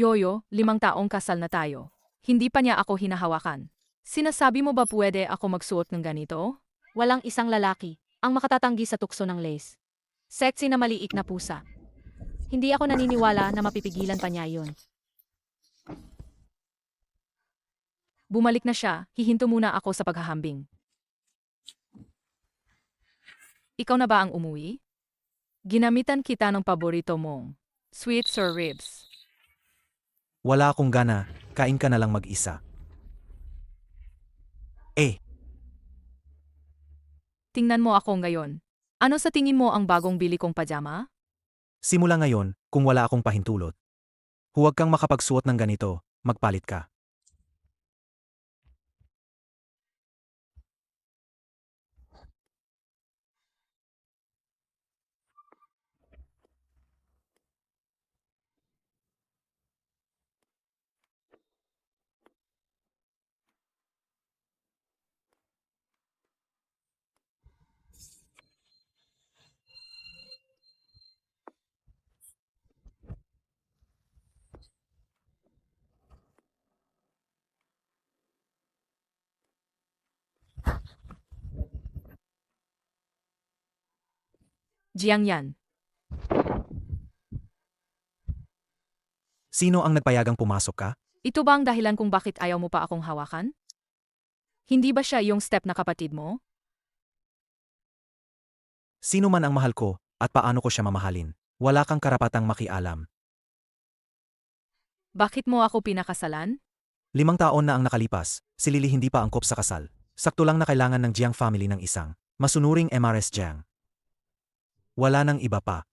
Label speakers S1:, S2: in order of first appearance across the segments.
S1: Yoyo, 5 taong kasal na tayo. Hindi pa niya ako hinahawakan. Sinasabi mo ba pwede ako magsuot ng ganito?
S2: Walang isang lalaki ang makatatanggi sa tukso ng lace. Sexy na maliit na pusa. Hindi ako naniniwala na mapipigilan pa niya yun.
S1: Bumalik na siya, hihinto muna ako sa paghahambing. Ikaw na ba ang umuwi? Ginamitan kita ng paborito mong sweet sir ribs.
S3: Wala akong gana, kain ka na lang mag-isa.
S1: Tingnan mo ako ngayon. Ano sa tingin mo ang bagong bili kong pajama?
S3: Simula ngayon, kung wala akong pahintulot, huwag kang makapagsuot ng ganito, magpalit ka.
S1: Jiang yan.
S3: Sino ang nagpayagang pumasok ka?
S1: Ito ba ang dahilan kung bakit ayaw mo pa akong hawakan? Hindi ba siya yung step na kapatid mo?
S3: Sino man ang mahal ko, at paano ko siya mamahalin? Wala kang karapatang makialam.
S1: Bakit mo ako pinakasalan?
S3: 5 taon na ang nakalipas, si Lily hindi pa angkop sa kasal. Sakto lang na kailangan ng Jiang family ng isang masunuring MRS Jiang. Wala nang iba pa.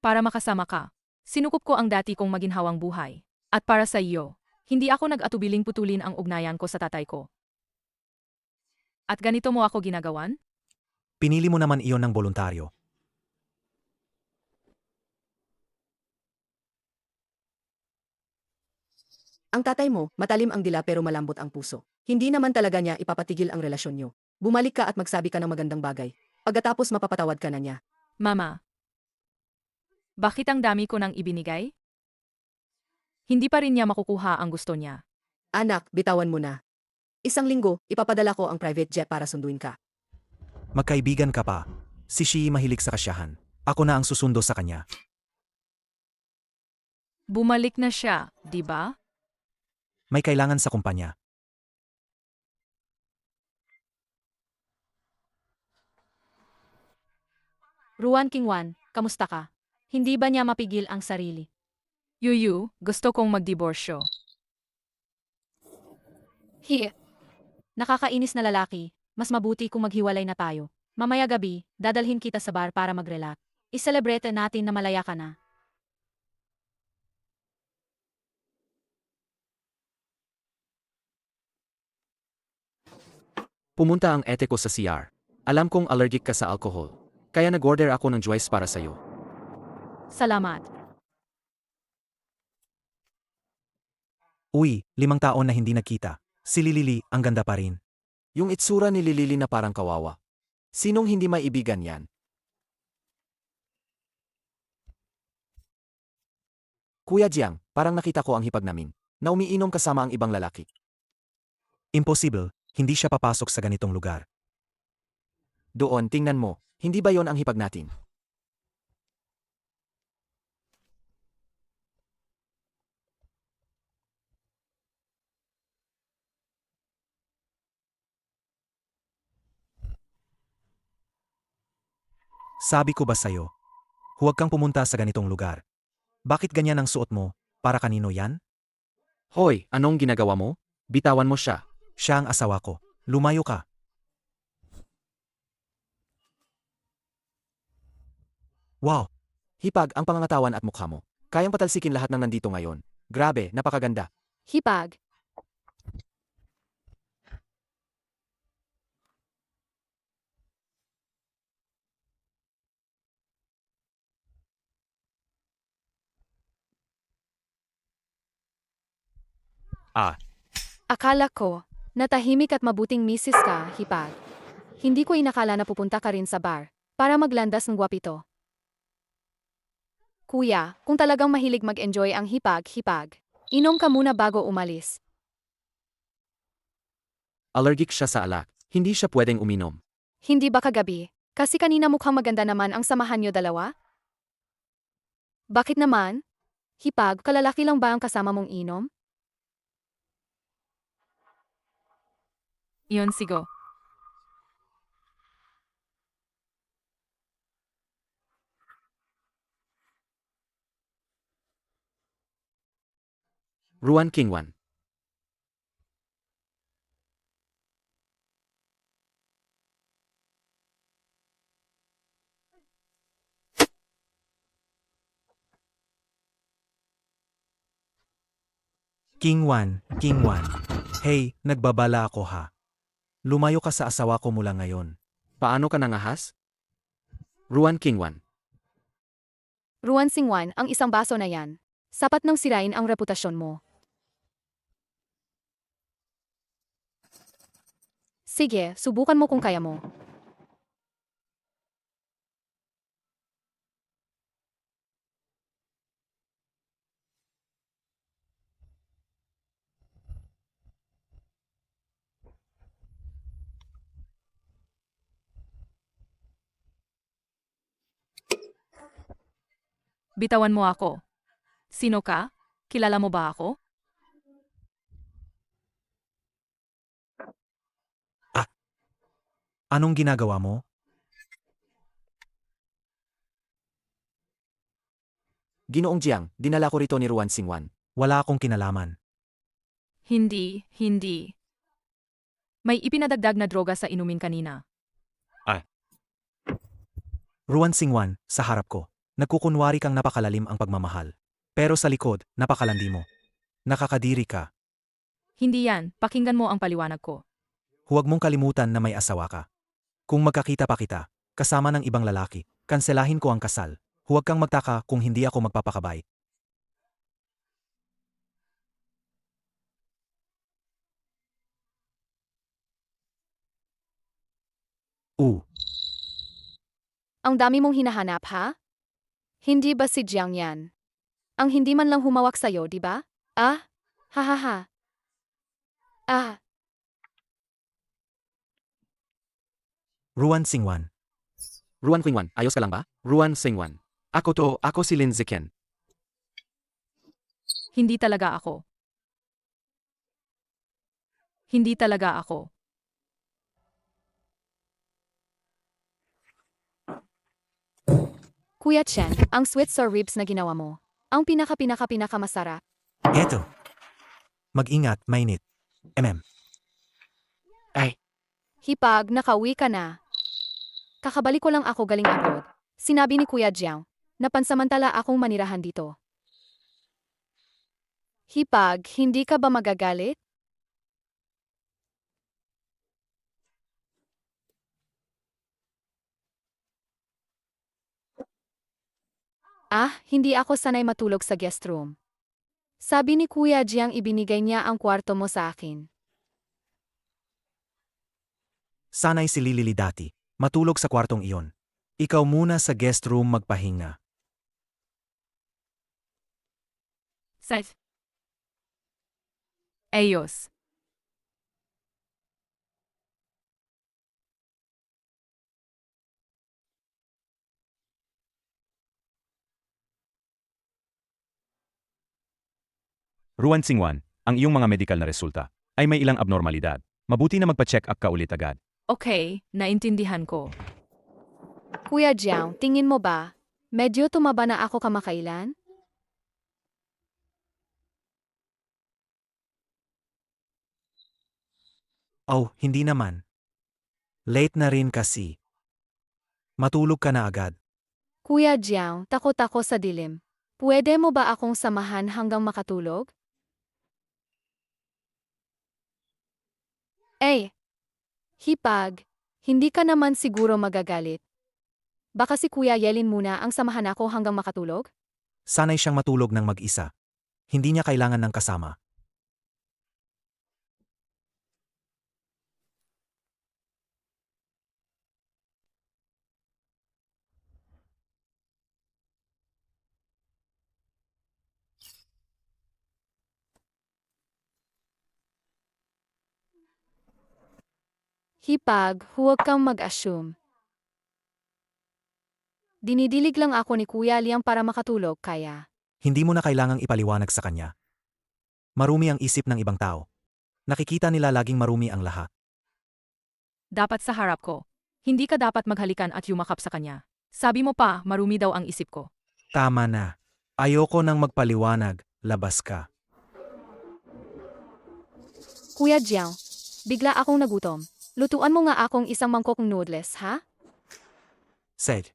S1: Para makasama ka. Sinukup ko ang dati kong maginhawang buhay. At para sa iyo, hindi ako nag-atubiling putulin ang ugnayan ko sa tatay ko. At ganito mo ako ginagawan?
S3: Pinili mo naman iyon ng voluntaryo.
S4: Ang tatay mo, matalim ang dila pero malambot ang puso. Hindi naman talaga niya ipapatigil ang relasyon niyo. Bumalik ka at magsabi ka ng magandang bagay. Pagkatapos mapapatawad ka na niya.
S1: Mama, bakit ang dami ko nang ibinigay? Hindi pa rin niya makukuha ang gusto niya.
S4: Anak, bitawan mo na. 1 linggo, ipapadala ko ang private jet para sunduin ka.
S3: Magkaibigan ka pa. Si Shi mahilig sa kasyahan. Ako na ang susundo sa kanya.
S1: Bumalik na siya, di ba?
S3: May kailangan sa kumpanya.
S2: Ruan Kingwan, kamusta ka? Hindi ba niya mapigil ang sarili?
S1: Yuyu, gusto kong magdiborsyo.
S2: Nakakainis na lalaki, mas mabuti kung maghiwalay na tayo. Mamaya gabi, dadalhin kita sa bar para mag-relax. I-celebrate natin na malaya ka na.
S5: Pumunta ang ete ko sa CR. Alam kong allergic ka sa alcohol. Kaya nag-order ako ng juice para sa'yo.
S2: Salamat.
S3: Uy, 5 taon na hindi nagkita. Si Lily, ang ganda pa rin.
S5: Yung itsura ni Lilili na parang kawawa. Sinong hindi maibigan yan? Kuya Jiang, parang nakita ko ang hipag namin. Na umiinom kasama ang ibang lalaki.
S3: Impossible, hindi siya papasok sa ganitong lugar.
S5: Doon, tingnan mo. Hindi ba yon ang hipag natin?
S3: Sabi ko ba sa'yo? Huwag kang pumunta sa ganitong lugar. Bakit ganyan ang suot mo? Para kanino yan?
S5: Hoy, anong ginagawa mo? Bitawan mo siya.
S3: Siya ang asawa ko. Lumayo ka. Wow,
S5: Hipag ang pangangatawan at mukha mo. Kayang patalsikin lahat ng nandito ngayon. Grabe, napakaganda.
S2: Hipag. Akala ko, natahimik at mabuting misis ka, Hipag. Hindi ko inakala na pupunta ka rin sa bar para maglandas ng gwapito. Kuya, kung talagang mahilig mag-enjoy ang hipag-hipag, inom ka muna bago umalis.
S5: Allergic siya sa alak. Hindi siya pwedeng uminom.
S2: Hindi ba kagabi? Kasi kanina mukhang maganda naman ang samahan niyo dalawa? Bakit naman? Hipag, kalalaki lang ba ang kasama mong inom?
S1: Iyon sigo.
S5: Ruan Kingwan.
S3: King Wan. Hey, nagbabala ako ha. Lumayo ka sa asawa ko mula ngayon.
S5: Paano ka nangahas? Ruan Kingwan.
S2: Ruan Singwan, ang isang baso na yan. Sapat nang sirain ang reputasyon mo. Sige, subukan mo kung kaya mo.
S1: Bitawan mo ako. Sino ka? Kilala mo ba ako?
S3: Anong ginagawa mo?
S5: Ginoong Jiang, dinala ko rito ni Ruan Singwan.
S3: Wala akong kinalaman.
S1: Hindi. May ipinadagdag na droga sa inumin kanina.
S3: Ruan Singwan, sa harap ko. Nagkukunwari kang napakalalim ang pagmamahal. Pero sa likod, napakalandi mo. Nakakadiri ka.
S1: Hindi yan, pakinggan mo ang paliwanag ko.
S3: Huwag mong kalimutan na may asawa ka. Kung magkakita pa kita, kasama ng ibang lalaki, kanselahin ko ang kasal. Huwag kang magtaka kung hindi ako magpapakabay.
S2: Ang dami mong hinahanap, ha? Hindi ba si Jiang yan? Ang hindi man lang humawak sa'yo, di ba? Ah? Hahaha. Ah,
S3: Ruan Singwan.
S5: Ruan Kingwan, ayos ka lang ba? Ruan Singwan. Ako si Lin Ziken.
S1: Hindi talaga ako. Hindi talaga ako.
S2: Kuya Chen, ang sweet sour ribs na ginawa mo. Ang pinaka-masarap.
S3: Eto. Mag-ingat, mainit.
S5: Ay,
S2: Hipag, nakauwi ka na. Kakabalik ko lang ako galing abroad. Sinabi ni Kuya Jiang, na pansamantala akong manirahan dito. Hipag, hindi ka ba magagalit? Hindi ako sanay matulog sa guest room. Sabi ni Kuya Jiang ibinigay niya ang kwarto mo sa akin.
S3: Sanay si Lilili dati. Matulog sa kwartong iyon. Ikaw muna sa guest room magpahinga.
S1: Safe. Ayos.
S6: Ruan Singwan, ang iyong mga medikal na resulta ay may ilang abnormalidad. Mabuti na magpa-check up ka ulit agad.
S1: Okay, naintindihan ko.
S2: Kuya Jiang, tingin mo ba, medyo tumaba na ako kamakailan?
S3: Oh, hindi naman. Late na rin kasi. Matulog ka na agad.
S2: Kuya Jiang, takot ako sa dilim. Pwede mo ba akong samahan hanggang makatulog? Hipag, hindi ka naman siguro magagalit. Baka si Kuya Yelin muna ang samahan ako hanggang makatulog?
S3: Sanay siyang matulog ng mag-isa. Hindi niya kailangan ng kasama.
S2: Hipag, huwag kang mag-assume. Dinidilig lang ako ni Kuya Liang para makatulog kaya.
S3: Hindi mo na kailangang ipaliwanag sa kanya. Marumi ang isip ng ibang tao. Nakikita nila laging marumi ang lahat.
S1: Dapat sa harap ko. Hindi ka dapat maghalikan at yumakap sa kanya. Sabi mo pa, marumi daw ang isip ko.
S3: Tama na. Ayoko nang magpaliwanag, labas ka.
S2: Kuya Jiang, bigla akong nagutom. Lutuan mo nga akong isang mangkok noodles, ha?
S3: Sed.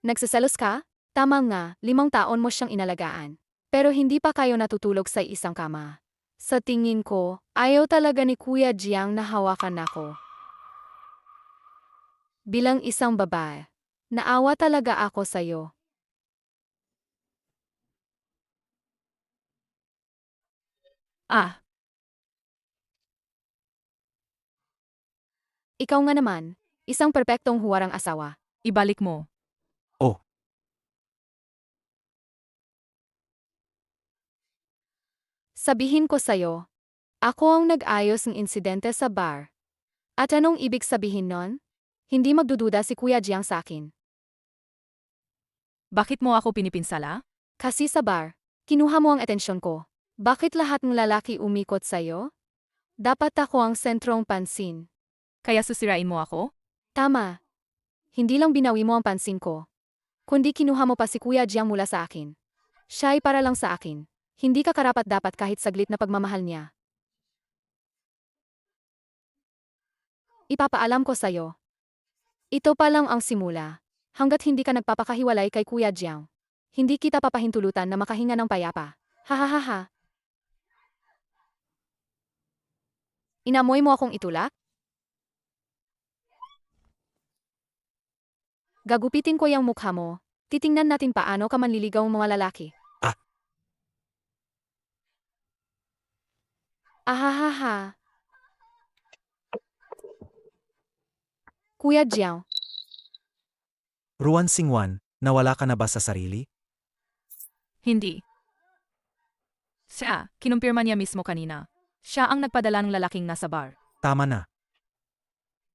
S2: Nagsiselos ka? Tama nga, 5 taon mo siyang inalagaan. Pero hindi pa kayo natutulog sa isang kama. Sa tingin ko, ayaw talaga ni Kuya Jiang na hawakan ako. Bilang isang babae, naawa talaga ako sa'yo.
S1: Ah,
S2: Ikaw nga naman, isang perpektong huwarang asawa.
S1: ibalik mo.
S3: Oh,
S2: Sabihin ko sa'yo, ako ang nag-ayos ng insidente sa bar. At anong ibig sabihin nun? Hindi magdududa si Kuya Jiang sa akin.
S1: Bakit mo ako pinipinsala?
S2: Kasi sa bar, kinuha mo ang atensyon ko. Bakit lahat ng lalaki umikot sa'yo? Dapat ako ang sentrong pansin.
S1: Kaya susirain mo ako?
S2: Tama. Hindi lang binawi mo ang pansin ko, kundi kinuha mo pa si Kuya Jiang mula sa akin. Siya ay para lang sa akin. Hindi ka karapat-dapat kahit saglit na pagmamahal niya. Ipapaalam ko sa'yo. Ito pa lang ang simula. Hanggat hindi ka nagpapakahiwalay kay Kuya Jiang, hindi kita papahintulutan na makahinga ng payapa. Hahaha. Inamoy mo akong itulak? Gagupitin ko yung mukha mo. Titingnan natin paano ka manliligaw ang mga lalaki.
S3: Ah.
S2: Ahahaha. Kuya Jiang,
S3: Ruan Singwan, nawala ka na ba sa sarili?
S1: Hindi. Siya, kinumpirma niya mismo kanina. Siya ang nagpadala ng lalaking nasa bar.
S3: Tama na.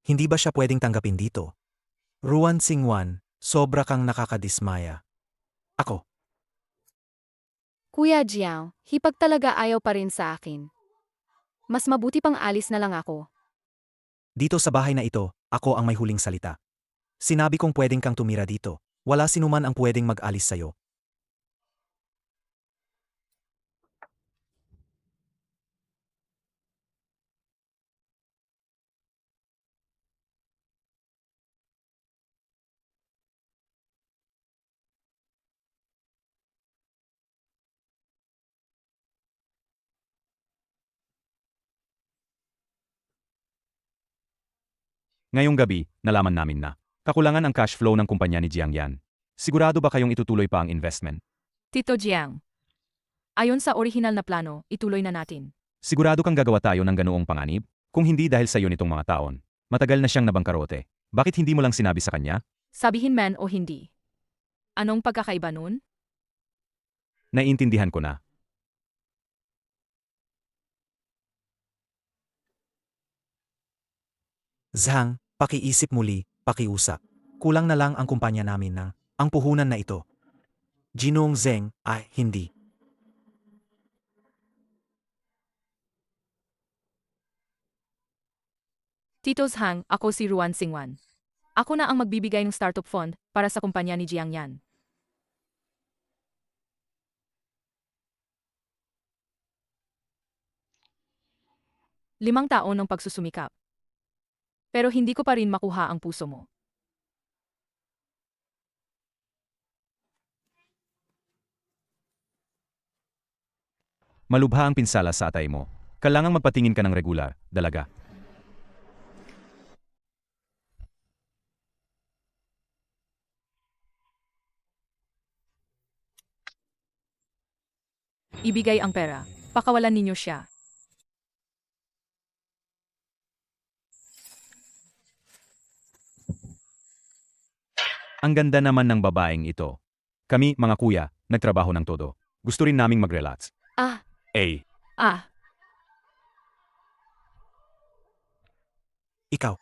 S3: Hindi ba siya pwedeng tanggapin dito? Ruan Singwan, sobra kang nakakadismaya. Ako,
S2: Kuya Jiang, hipag talaga ayaw pa rin sa akin. Mas mabuti pang alis na lang ako.
S3: dito sa bahay na ito, ako ang may huling salita. Sinabi kong pwedeng kang tumira dito. Wala sinuman ang pwedeng mag-alis sa'yo.
S6: Ngayong gabi, nalaman namin na kakulangan ang cash flow ng kumpanya ni Jiang Yan. Sigurado ba kayong itutuloy pa ang investment?
S1: Tito Jiang. Ayon sa orihinal na plano, ituloy na natin.
S6: Sigurado kang gagawa tayo ng ganoong panganib? Kung hindi dahil sa iyo nitong mga taon, matagal na siyang nabangkarote. Bakit hindi mo lang sinabi sa kanya?
S1: Sabihin man o hindi. Anong pagkakaiba nun?
S6: Naiintindihan ko na.
S3: Zhang, pakiisip muli, pakiusap. Kulang na lang ang kumpanya namin ng ang puhunan na ito. Jinong Zeng, hindi.
S1: Tito Zhang, ako si Ruan Singwan. Ako na ang magbibigay ng startup fund para sa kumpanya ni Jiang Yan. Limang taon ng pagsusumikap. Pero hindi ko pa rin makuha ang puso mo.
S6: Malubha ang pinsala sa atay mo. Kailangang magpatingin ka ng regular, dalaga.
S1: Ibigay ang pera. Pakawalan ninyo siya.
S6: Ang ganda naman ng babaeng ito. Kami, mga kuya, nagtrabaho ng todo. Gusto rin naming mag-relax.
S2: Ah,
S6: Eh,
S1: Ah,
S3: Ikaw,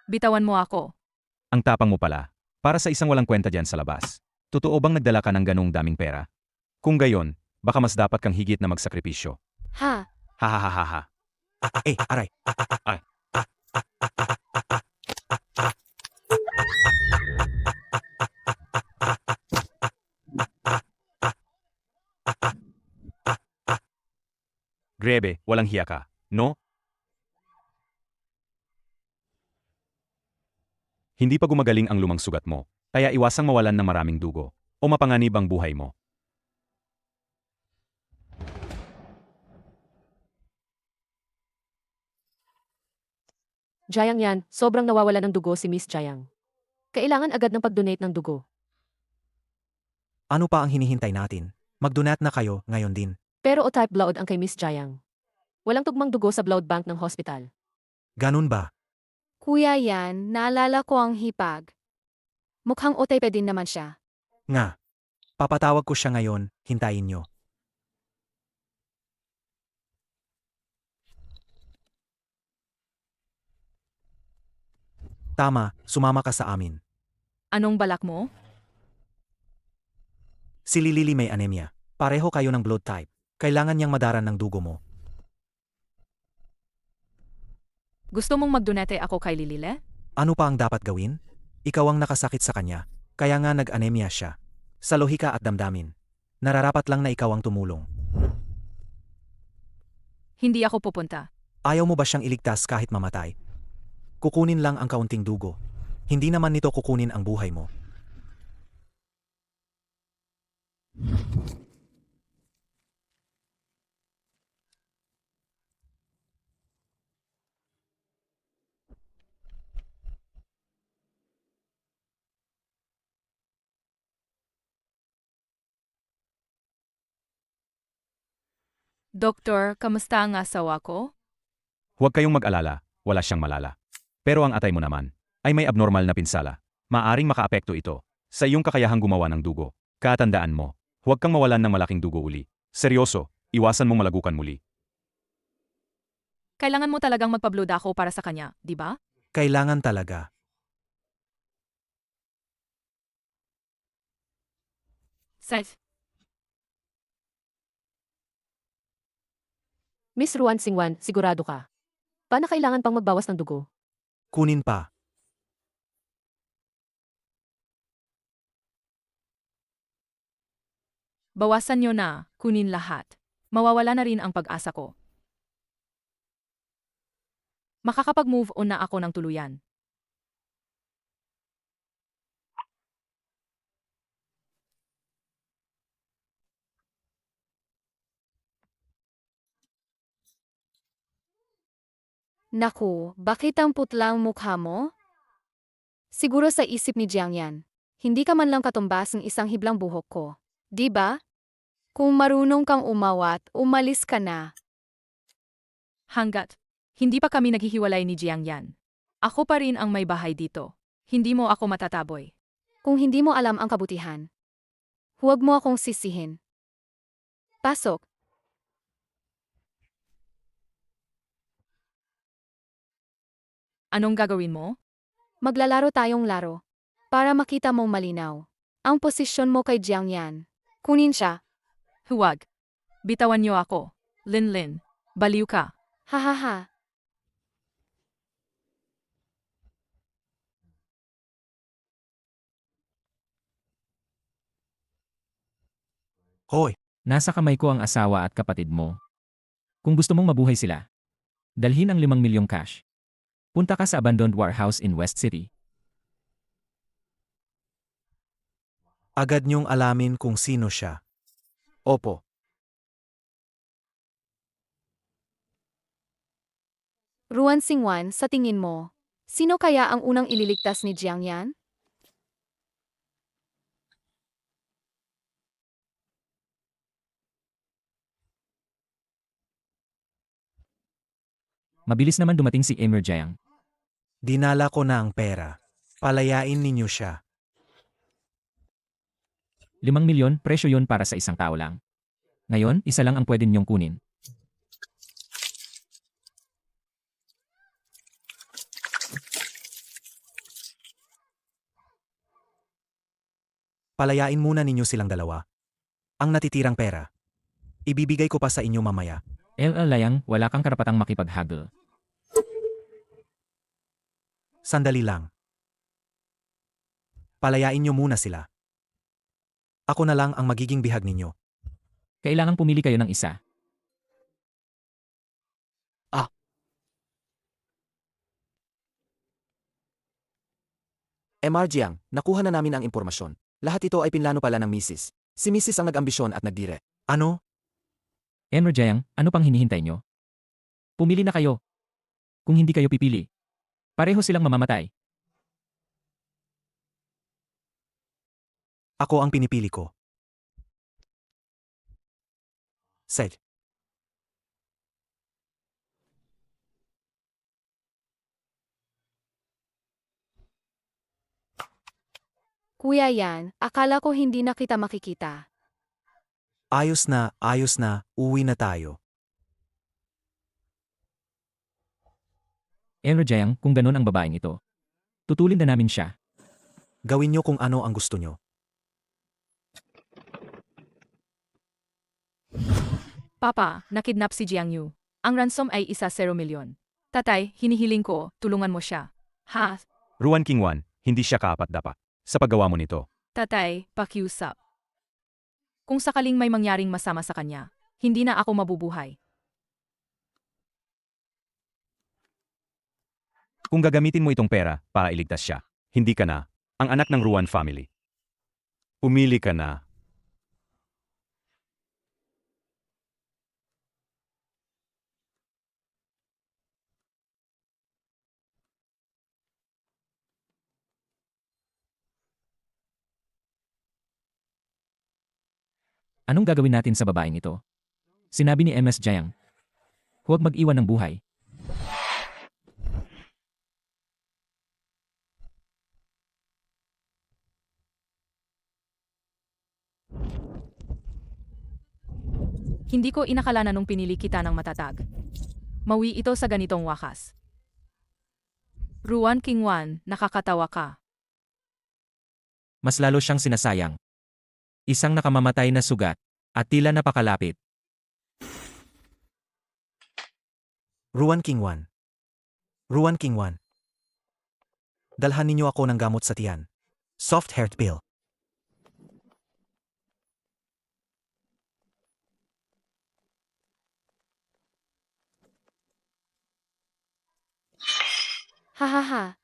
S1: bitawan mo ako.
S6: ang tapang mo pala. Para sa isang walang kwenta dyan sa labas. Totoo bang nagdala ka ng ganong daming pera? Kung gayon, baka mas dapat kang higit na magsakripisyo.
S2: ha,
S6: Hahaha.
S3: aray.
S6: Grebe, walang hiya ka, no? Hindi pa gumagaling ang lumang sugat mo, kaya iwasang mawalan ng maraming dugo, o mapanganib ang buhay mo.
S4: Jiang Yan, sobrang nawawala ng dugo si Miss Jiang. Kailangan agad ng pag-donate ng dugo.
S3: Ano pa ang hinihintay natin? Mag-donate na kayo ngayon din.
S4: Pero O-type blood ang kay Miss Jiang. Walang tugmang dugo sa blood bank ng hospital.
S3: Ganun ba?
S2: Kuya Yan, naalala ko ang hipag. Mukhang OTP din naman siya.
S3: Nga. Papatawag ko siya ngayon, hintayin nyo. Tama, sumama ka sa amin.
S1: Anong balak mo?
S3: Si Lilili may anemia. Pareho kayo ng blood type. Kailangan niyang madaran ng dugo mo.
S1: Gusto mong magdonate ako kay Lilile?
S3: Ano pa ang dapat gawin? Ikaw ang nakasakit sa kanya. Kaya nga nag-anemia siya. Sa lohika at damdamin. Nararapat lang na ikaw ang tumulong.
S1: Hindi ako pupunta.
S3: Ayaw mo ba siyang iligtas kahit mamatay? Kukunin lang ang kaunting dugo. Hindi naman nito kukunin ang buhay mo.
S1: Doktor, kamusta ang asawa ko?
S6: Huwag kayong mag-alala, wala siyang malala. Pero ang atay mo naman, ay may abnormal na pinsala. Maaring makaapekto ito sa iyong kakayahang gumawa ng dugo. Katandaan mo, huwag kang mawalan ng malaking dugo uli. Seryoso, iwasan mong malagukan muli.
S1: Kailangan mo talagang magpa-blood ako para sa kanya, di ba?
S3: Kailangan talaga.
S1: Seth,
S4: Miss Ruan Singwan, sigurado ka. Paano kailangan pang magbawas ng dugo?
S3: Kunin pa.
S1: bawasan nyo na, kunin lahat. Mawawala na rin ang pag-asa ko. Makakapag-move on na ako ng tuluyan.
S2: Naku, bakit ang putlang mukha mo? Siguro sa isip ni Jiang Yan. Hindi ka man lang katumbas ng isang hiblang buhok ko. Di ba? Kung marunong kang umawat, umalis ka na.
S1: Hanggat hindi pa kami naghihiwalay ni Jiang Yan. Ako pa rin ang may bahay dito. Hindi mo ako matataboy.
S2: Kung hindi mo alam ang kabutihan, huwag mo akong sisihin. Pasok.
S1: Anong gagawin mo?
S2: Maglalaro tayong laro. Para makita mong malinaw. Ang posisyon mo kay Jiang Yan. Kunin siya.
S1: Huwag. Bitawan niyo ako. Linlin. Baliw ka.
S2: Hahaha.
S3: Hoy,
S7: Nasa kamay ko ang asawa at kapatid mo. Kung gusto mong mabuhay sila, dalhin ang 5 milyong cash. Punta ka sa abandoned warehouse in West City.
S3: agad niyong alamin kung sino siya. Opo.
S2: Ruan Singwan, sa tingin mo, sino kaya ang unang ililigtas ni Jiang Yan?
S7: Mabilis naman dumating si Emir Jiang.
S3: Dinala ko na ang pera. Palayain ninyo siya.
S7: 5 milyon, presyo yun para sa isang tao lang. Ngayon, isa lang ang pwede niyong kunin.
S3: Palayain muna ninyo silang dalawa. Ang natitirang pera. Ibibigay ko pa sa inyo mamaya.
S7: Layang, wala kang karapatang makipaghagel.
S3: Sandali lang. Palayain nyo muna sila. Ako na lang ang magiging bihag ninyo.
S7: Kailangang pumili kayo ng isa.
S5: MR Jiang, nakuha na namin ang impormasyon. Lahat ito ay pinlano pala ng Mrs. Si Mrs. ang nag-ambisyon at nagdire.
S3: Ano?
S7: Jayang, ano pang hinihintay nyo? Pumili na kayo. Kung hindi kayo pipili, pareho silang mamamatay.
S3: Ako ang pinipili ko. Seth.
S2: Kuya Yan, akala ko hindi na kita makikita.
S3: Ayos na, uwi na tayo.
S7: Jayang, kung ganun ang babaeng ito, tutulin na namin siya.
S3: Gawin nyo kung ano ang gusto nyo.
S1: Papa, nakidnap si Jiang Yu. Ang ransom ay 1 milyon. Tatay, hinihiling ko, tulungan mo siya. Ha?
S6: Ruan Qingwan, hindi siya kaapat-dapat sa paggawa mo nito.
S1: Tatay, pakiusap. Kung sakaling may mangyaring masama sa kanya, hindi na ako mabubuhay.
S6: Kung gagamitin mo itong pera para iligtas siya, hindi ka na ang anak ng Ruan family. Pumili ka na.
S7: Anong gagawin natin sa babaeng ito? Sinabi ni MS Jayang, huwag mag-iwan ng buhay.
S1: Hindi ko inakala na nung pinili kita ng matatag. Mawi ito sa ganitong wakas. Ruan Qingwan, nakakatawa ka.
S7: Mas lalo siyang sinasayang. Isang nakamamatay na sugat, at tila napakalapit.
S3: Ruan Qingwan. Ruan Qingwan. Dalhan ninyo ako ng gamot sa tiyan. Soft heart pill.
S2: Hahaha.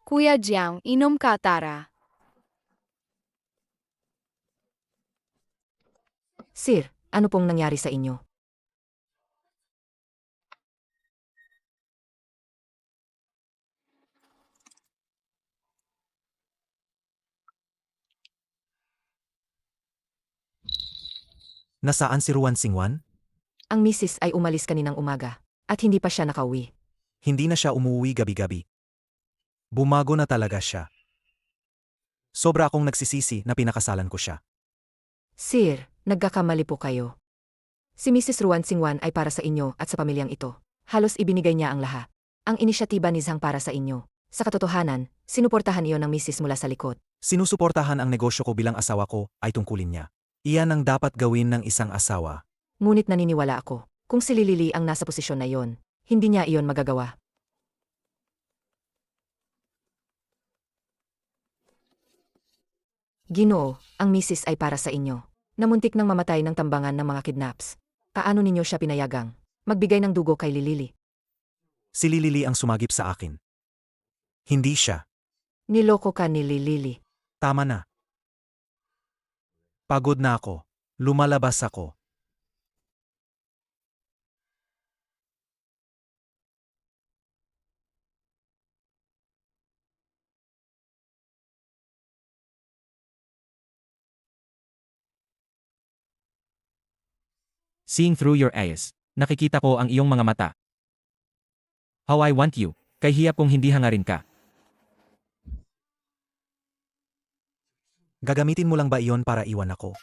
S2: Kuya Jiang, inom ka tara.
S4: Sir, ano pong nangyari sa inyo?
S3: Nasaan si Ruan Qingwan?
S4: Ang misis ay umalis kaninang umaga at hindi pa siya nakauwi.
S3: Hindi na siya umuwi gabi-gabi. Bumago na talaga siya. Sobra akong nagsisisi na pinakasalan ko siya.
S4: Sir, nagkakamali po kayo. Si Mrs. Ruan Qingwan ay para sa inyo at sa pamilyang ito. Halos ibinigay niya ang lahat. Ang inisyatiba ni Zhang para sa inyo. Sa katotohanan, sinuportahan iyon ng misis mula sa likod.
S3: Sinusuportahan ang negosyo ko bilang asawa ko ay tungkulin niya. Iyan ang dapat gawin ng isang asawa.
S4: Ngunit naniniwala ako, kung si Lily ang nasa posisyon na iyon, hindi niya iyon magagawa. Ginoo, ang misis ay para sa inyo. Namuntik nang mamatay ng tambangan ng mga kidnaps. Paano ninyo siya pinayagang magbigay ng dugo kay Lily?
S3: Si Lily ang sumagip sa akin. Hindi siya.
S4: Niloko ka ni Lily.
S3: Tama na. Pagod na ako. Lumalabas ako.
S7: Seeing through your eyes, nakikita ko ang iyong mga mata. How I want you, kay hiyap kong hindi hangarin ka.
S3: Gagamitin mo lang ba iyon para iwan ako?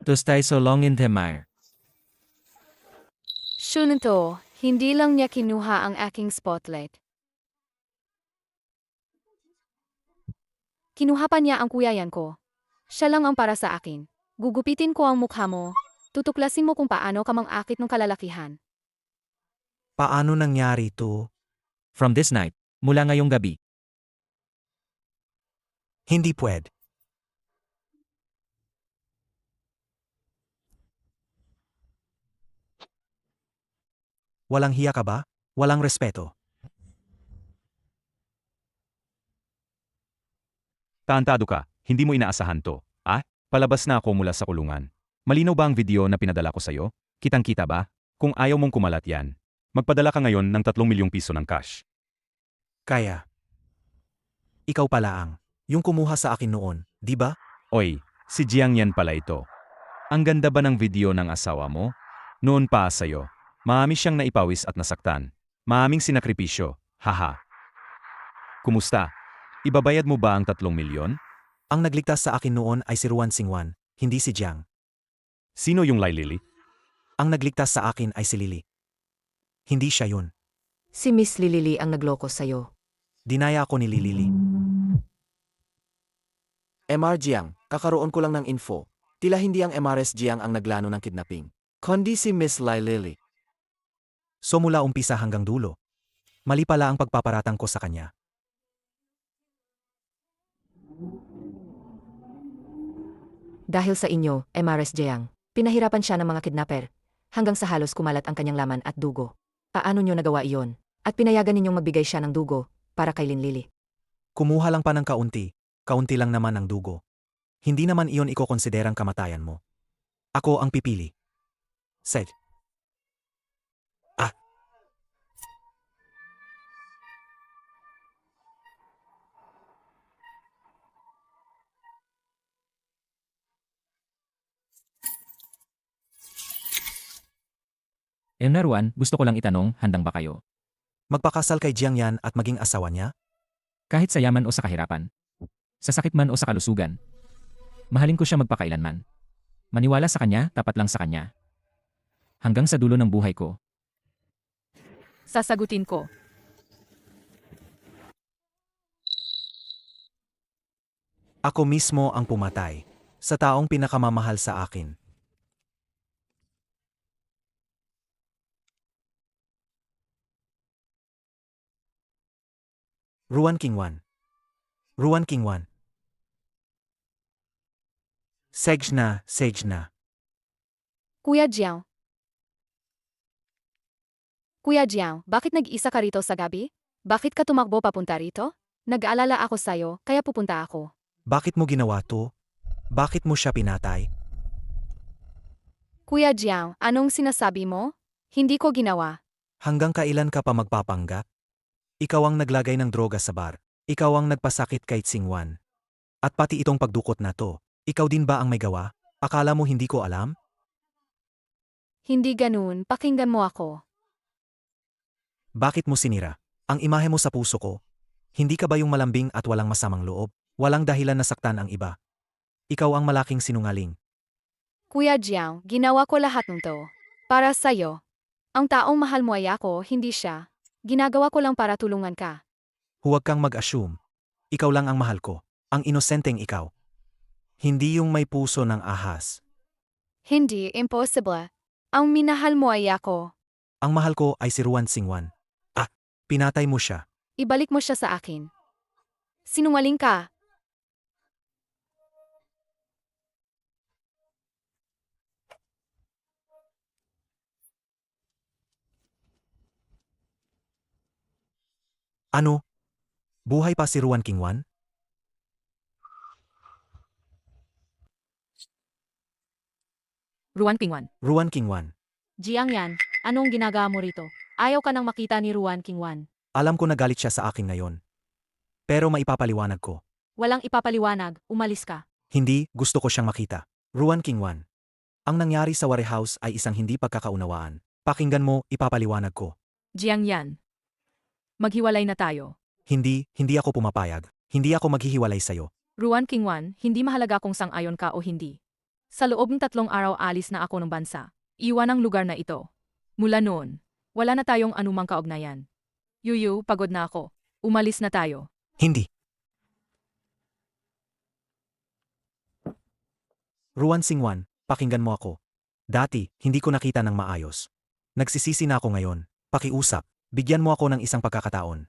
S7: Tustay so long in Temar.
S2: Shunto, hindi lang niya kinuha ang aking spotlight. Kinuha pa niya ang kuyayan ko. Siya lang ang para sa akin. Gugupitin ko ang mukha mo. Tutuklasin mo kung paano ka mang-akit ng kalalakihan.
S3: Paano nangyari to?
S7: From this night, mula ngayong gabi,
S3: Hindi pwede. Walang hiya ka ba? Walang respeto.
S6: Taantado ka, hindi mo inaasahan to. Palabas na ako mula sa kulungan. Malinaw ba ang video na pinadala ko sa'yo? Kitang-kita ba? Kung ayaw mong kumalat yan, magpadala ka ngayon ng 3 milyong piso ng cash.
S3: Kaya. Ikaw pala yung kumuha sa akin noon, di ba?
S6: Oy, si Jiang yan pala ito. Ang ganda ba ng video ng asawa mo? Noon pa sa'yo. Maami siyang naipawis at nasaktan. Maaming sinakripisyo. Haha. Kumusta? Ibabayad mo ba ang 3 milyon?
S3: Ang nagligtas sa akin noon ay si Ruan Xingwan, hindi si Jiang.
S6: Sino yung Lily?
S3: Ang nagligtas sa akin ay si Lily. Hindi siya yun.
S4: Si Miss Lilili ang nagloko sa'yo.
S3: Dinaya ako ni Lily.
S8: MR Jiang, kakaroon ko lang ng info. Tila hindi ang MRS Jiang ang naglano ng kidnapping, kundi si Miss Lai Lily.
S3: So mula umpisa hanggang dulo. Mali pala ang pagpaparatang ko sa kanya.
S4: Dahil sa inyo, MRS Jiang, pinahirapan siya ng mga kidnapper, hanggang sa halos kumalat ang kanyang laman at dugo. Paano nyo nagawa iyon? At pinayagan ninyong magbigay siya ng dugo para kay Linlili.
S3: Kumuha lang pa ng kaunti lang naman ang dugo. Hindi naman iyon ikokonsiderang kamatayan mo. Ako ang pipili. Said.
S7: Naruan, gusto ko lang itanong, handang ba kayo?
S3: Magpakasal kay Jiang Yan at maging asawa niya?
S7: Kahit sa yaman o sa kahirapan? Sa sakit man o sa kalusugan? Mahalin ko siya magpakailanman. Maniwala sa kanya, tapat lang sa kanya. Hanggang sa dulo ng buhay ko.
S1: Sasagutin ko.
S3: Ako mismo ang pumatay sa taong pinakamamahal sa akin. Ruan Xingwan. Ruan Xingwan. Sage na.
S2: Kuya Jiang. Kuya Jiang, bakit nag-isa ka rito sa gabi? Bakit ka tumakbo papunta rito? Nag-aalala ako sa'yo, kaya pupunta ako.
S3: Bakit mo ginawa to? Bakit mo siya pinatay?
S2: Kuya Jiang, anong sinasabi mo? Hindi ko ginawa.
S3: Hanggang kailan ka pa magpapanggap? Ikaw ang naglagay ng droga sa bar. Ikaw ang nagpasakit kay Xingwan. At pati itong pagdukot na to, ikaw din ba ang may gawa? Akala mo hindi ko alam?
S2: Hindi ganun, pakinggan mo ako.
S3: Bakit mo sinira ang imahe mo sa puso ko? Hindi ka ba yung malambing at walang masamang loob? Walang dahilan na saktan ang iba. Ikaw ang malaking sinungaling.
S2: Kuya Jiang, ginawa ko lahat ng to. Para sa'yo. Ang taong mahal mo ay ako, hindi siya. Ginagawa ko lang para tulungan ka.
S3: Huwag kang mag-assume. Ikaw lang ang mahal ko. Ang inosenteng ikaw. Hindi yung may puso ng ahas.
S2: Hindi, impossible. Ang minahal mo ay ako.
S3: Ang mahal ko ay si Ruan Xingwan. Pinatay mo siya.
S2: Ibalik mo siya sa akin. Sinungaling ka.
S3: Ano? Buhay pa si Ruan Xingwan?
S1: Ruan Xingwan.
S3: Ruan Xingwan.
S9: Jiang Yan, anong ginagawa mo rito? Ayaw ka nang makita ni Ruan Xingwan.
S3: Alam ko na galit siya sa akin ngayon. Pero maipapaliwanag ko.
S9: Walang ipapaliwanag, umalis ka.
S3: Hindi, gusto ko siyang makita. Ruan Xingwan. Ang nangyari sa warehouse ay isang hindi pagkakaunawaan. Pakinggan mo, ipapaliwanag ko.
S1: Jiang Yan. Maghiwalay na tayo.
S3: Hindi ako pumapayag. Hindi ako maghihiwalay sa'yo.
S1: Ruan Qingwan, hindi mahalaga kung sang-ayon ka o hindi. Sa loob ng 3 araw alis na ako ng bansa. Iwan ang lugar na ito. Mula noon, wala na tayong anumang kaugnayan. Yuyu, pagod na ako. Umalis na tayo.
S3: Hindi. Ruan Xingwan, pakinggan mo ako. Dati, hindi ko nakita ng maayos. Nagsisisi na ako ngayon. Pakiusap, bigyan mo ako ng isang pagkakataon.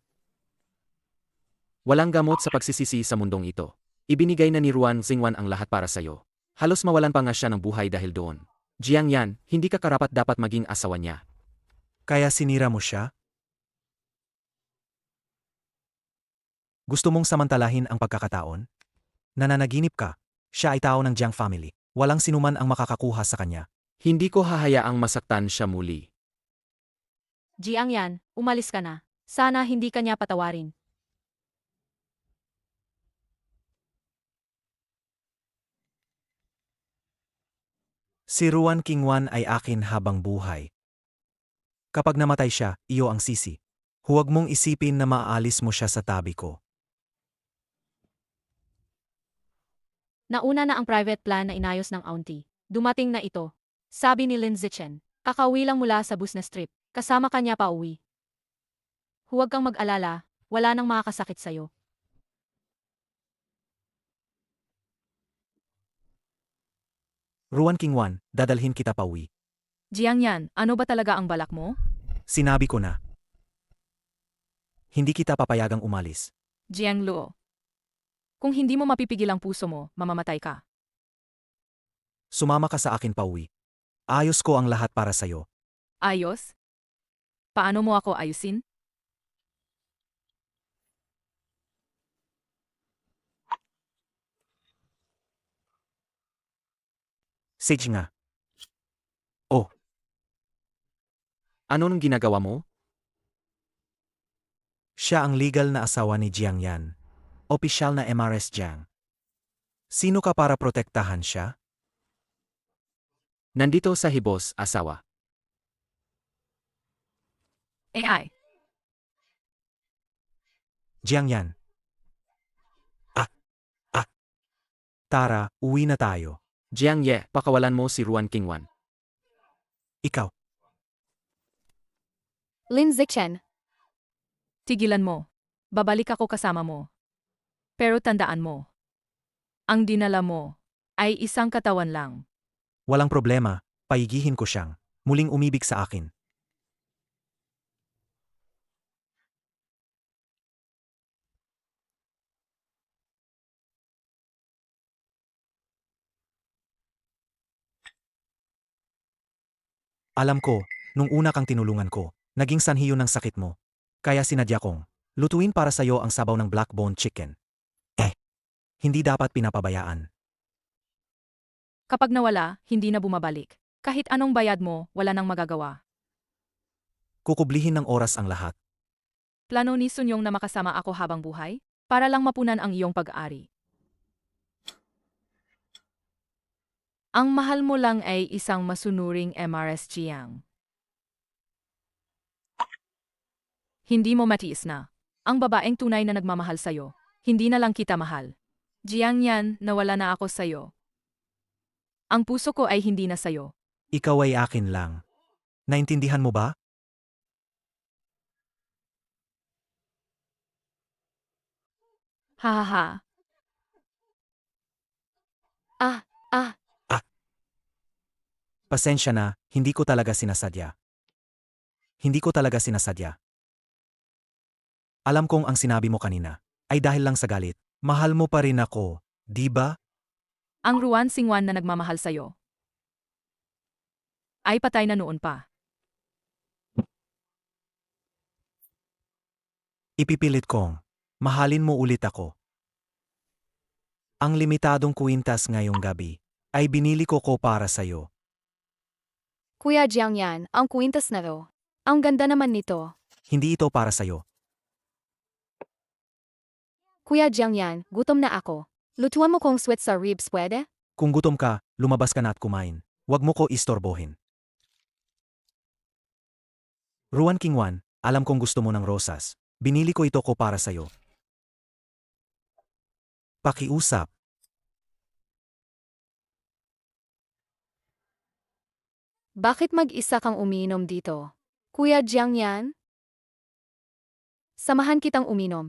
S5: Walang gamot sa pagsisisi sa mundong ito. Ibinigay na ni Ruan Xingwan ang lahat para sa'yo. Halos mawalan pa nga siya ng buhay dahil doon. Jiang Yan, hindi ka karapat dapat maging asawa niya.
S3: Kaya sinira mo siya? Gusto mong samantalahin ang pagkakataon? Nananaginip ka. Siya ay tao ng Jiang family. Walang sinuman ang makakakuha sa kanya.
S5: Hindi ko hahayaang masaktan siya muli.
S9: Jiang Yan, umalis ka na. Sana hindi ka niya patawarin.
S3: Si Ruan Qingwan ay akin habang buhay. Kapag namatay siya, iyo ang sisi. Huwag mong isipin na maaalis mo siya sa tabi ko.
S9: Nauna na ang private plan na inayos ng auntie. Dumating na ito. Sabi ni Lin Zichen. Kakauwi lang mula sa bus na strip. Kasama kanya pa uwi. Huwag kang mag-alala. Wala nang makakasakit sa'yo.
S3: Ruan Qingwan, dadalhin kita pauwi.
S1: Jiang Yan, ano ba talaga ang balak mo?
S3: Sinabi ko na. Hindi kita papayagang umalis.
S1: Jiang Luo. Kung hindi mo mapipigil ang puso mo, mamamatay ka.
S3: Sumama ka sa akin pauwi. Ayos ko ang lahat para sa'yo.
S1: Ayos? Paano mo ako ayusin?
S3: Sage nga.
S5: Ano nang ginagawa mo?
S3: Siya ang legal na asawa ni Jiang Yan. Opisyal na MRS Jiang. Sino ka para protektahan siya?
S5: Nandito sa hibos, asawa.
S1: AI.
S3: Jiang Yan. Tara, uwi na tayo.
S5: Jiang Ye, pakawalan mo si Ruan Qingwan.
S3: Ikaw.
S2: Lin Zichen,
S1: Tigilan mo. Babalik ako kasama mo. Pero tandaan mo. Ang dinala mo ay isang katawan lang.
S3: Walang problema, paigihin ko siyang. Muling umibig sa akin. Alam ko, nung una kang tinulungan ko, naging sanhi yun ng sakit mo. Kaya sinadya kong, lutuin para sa'yo ang sabaw ng black bone chicken. Hindi dapat pinapabayaan.
S1: Kapag nawala, hindi na bumabalik. Kahit anong bayad mo, wala nang magagawa.
S3: Kukublihin ng oras ang lahat.
S1: Plano ni Sunyong na makasama ako habang buhay? Para lang mapunan ang iyong pag-ari. Ang mahal mo lang ay isang masunuring MRS Jiang. Hindi mo matiis na. Ang babaeng tunay na nagmamahal sa'yo, hindi na lang kita mahal. Jiang Yan, nawala na ako sa'yo. Ang puso ko ay hindi na sa'yo.
S3: Ikaw ay akin lang. Naintindihan mo ba?
S1: Hahaha.
S3: Pasensya na, hindi ko talaga sinasadya. Hindi ko talaga sinasadya. Alam kong ang sinabi mo kanina ay dahil lang sa galit. Mahal mo pa rin ako, di ba?
S1: Ang Ruan Xingwan na nagmamahal sa'yo ay patay na noon pa.
S3: Ipipilit kong, mahalin mo ulit ako. Ang limitadong kwintas ngayong gabi ay binili ko para sa'yo.
S2: Kuya Jiang Yan, ang kwintas na to. Ang ganda naman nito.
S3: Hindi ito para sa'yo.
S2: Kuya Jiang Yan, gutom na ako. Lutuan mo kong sweat sa ribs, pwede?
S3: Kung gutom ka, lumabas ka na at kumain. Huwag mo ko istorbohin. Ruan Qingwan, alam kong gusto mo ng rosas. Binili ko ito ko para sa'yo. Pakiusap.
S2: Bakit mag-isa kang umiinom dito? Kuya Jiangyan? Samahan kitang uminom.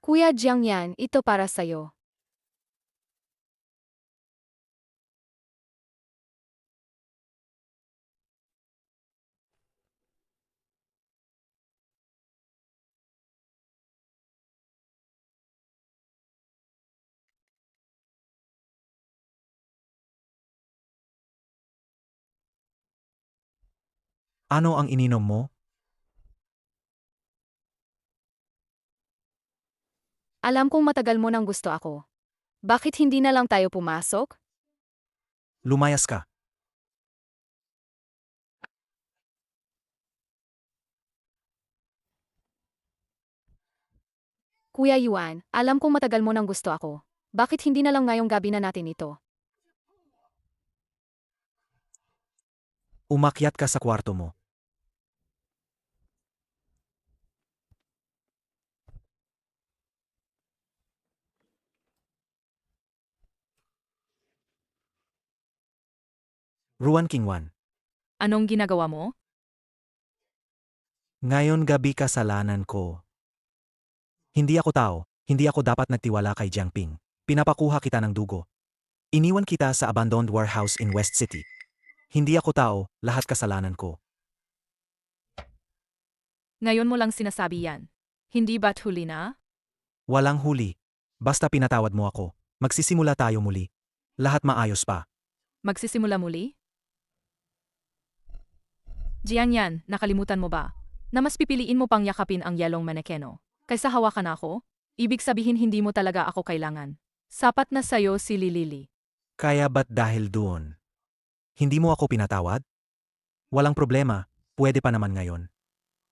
S2: Kuya Jiangyan, ito para sa'yo.
S3: Ano ang ininom mo?
S2: Alam kong matagal mo nang gusto ako. Bakit hindi na lang tayo pumasok?
S3: Lumayas ka.
S2: Kuya Yuan, alam kong matagal mo nang gusto ako. Bakit hindi na lang ngayong gabi na natin ito?
S3: Umakyat ka sa kwarto mo. Ruan Qingwan,
S1: Anong ginagawa mo?
S3: ngayon gabi kasalanan ko. Hindi ako tao, hindi ako dapat nagtiwala kay Jiangping. Pinapakuha kita ng dugo. Iniwan kita sa abandoned warehouse in West City. Hindi ako tao, lahat kasalanan ko.
S1: Ngayon mo lang sinasabi yan. Hindi ba't huli na?
S3: Walang huli. Basta pinatawad mo ako. Magsisimula tayo muli. Lahat maayos pa.
S1: Magsisimula muli? Jiangyan, nakalimutan mo ba? Na mas pipiliin mo pang yakapin ang yelong manekeno kaysa hawakan ako? Ibig sabihin hindi mo talaga ako kailangan. Sapat na sayo si Lilili.
S3: Kaya ba't dahil doon? Hindi mo ako pinatawad? Walang problema, pwede pa naman ngayon.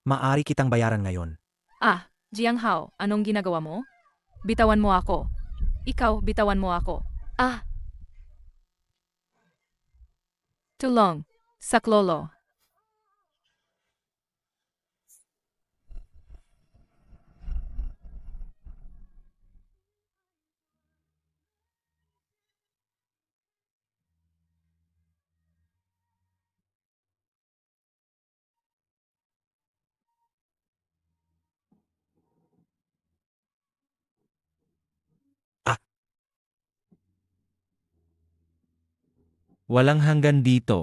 S3: Maari kitang bayaran ngayon.
S1: Ah, Jiang Hao, anong ginagawa mo? Bitawan mo ako. Ikaw, bitawan mo ako.
S2: Ah,
S1: Tulong. Saklolo.
S7: Walang hanggan dito.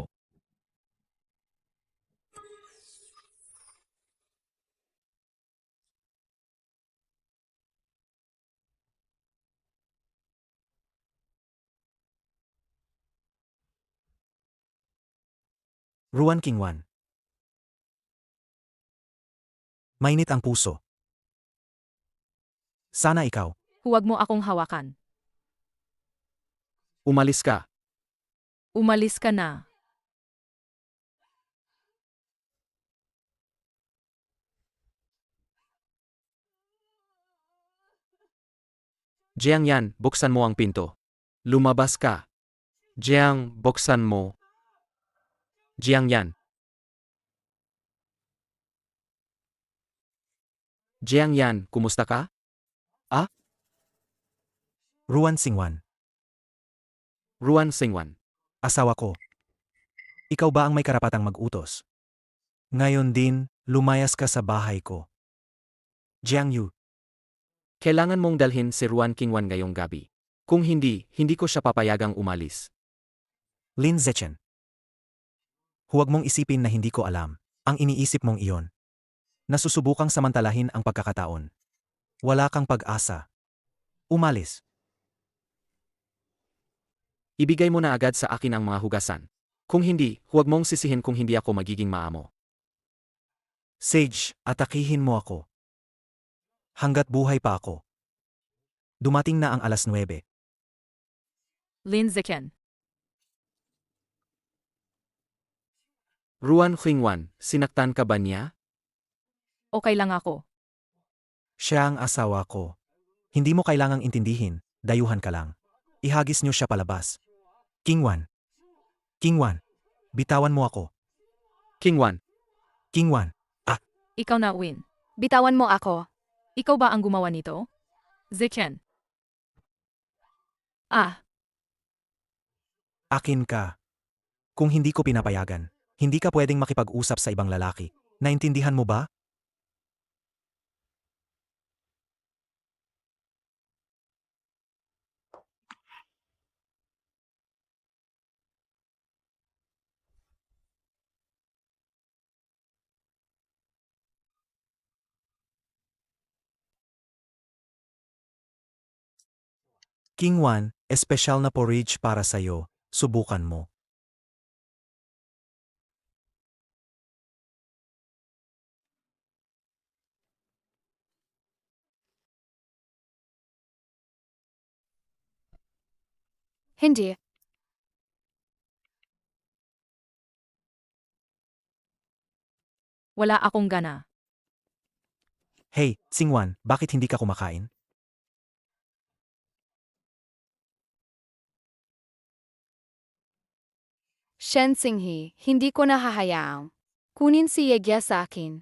S3: Ruan Qingwan. Mainit ang puso. Sana ikaw.
S1: Huwag mo akong hawakan.
S5: Umalis ka.
S1: Umalis ka na.
S5: Jiangyan, buksan mo ang pinto. Lumabas ka. Jiang, buksan mo. Jiangyan. Jiangyan, kumusta ka?
S3: Ruan Qingwan.
S5: Ruan Xingwan.
S3: Asawa ko. Ikaw ba ang may karapatang mag-utos? Ngayon din, lumayas ka sa bahay ko. Jiang Yu.
S5: Kailangan mong dalhin si Ruan Qingwan ngayong gabi. Kung hindi, hindi ko siya papayagang umalis.
S3: Lin Zechen. Huwag mong isipin na hindi ko alam. Ang iniisip mong iyon. Nasusubukang samantalahin ang pagkakataon. Wala kang pag-asa. Umalis.
S5: Ibigay mo na agad sa akin ang mga hugasan. Kung hindi, huwag mong sisihin kung hindi ako magiging maamo.
S3: Sage, atakihin mo ako. Hanggat buhay pa ako. Dumating na ang 9:00.
S1: Lin Ziken.
S5: Ruan Qingwan, sinaktan ka ba niya?
S1: Okay lang ako.
S3: Siya ang asawa ko. Hindi mo kailangang intindihin, dayuhan ka lang. Ihagis niyo siya palabas. Qingwan. King Wan. Bitawan mo ako.
S5: King Wan,
S3: King Wan.
S1: Ikaw na, Win.
S2: Bitawan mo ako.
S1: Ikaw ba ang gumawa nito? Zichen. Ah,
S3: Akin ka. Kung hindi ko pinapayagan, hindi ka pwedeng makipag-usap sa ibang lalaki. Naintindihan mo ba? King Wan, espesyal na porridge para sa'yo. Subukan mo.
S2: Hindi.
S1: wala akong gana.
S3: Hey, Tsingwan, bakit hindi ka kumakain?
S2: Shen Xinghe, hindi ko nahahayaang. Kunin si Yegya sa akin.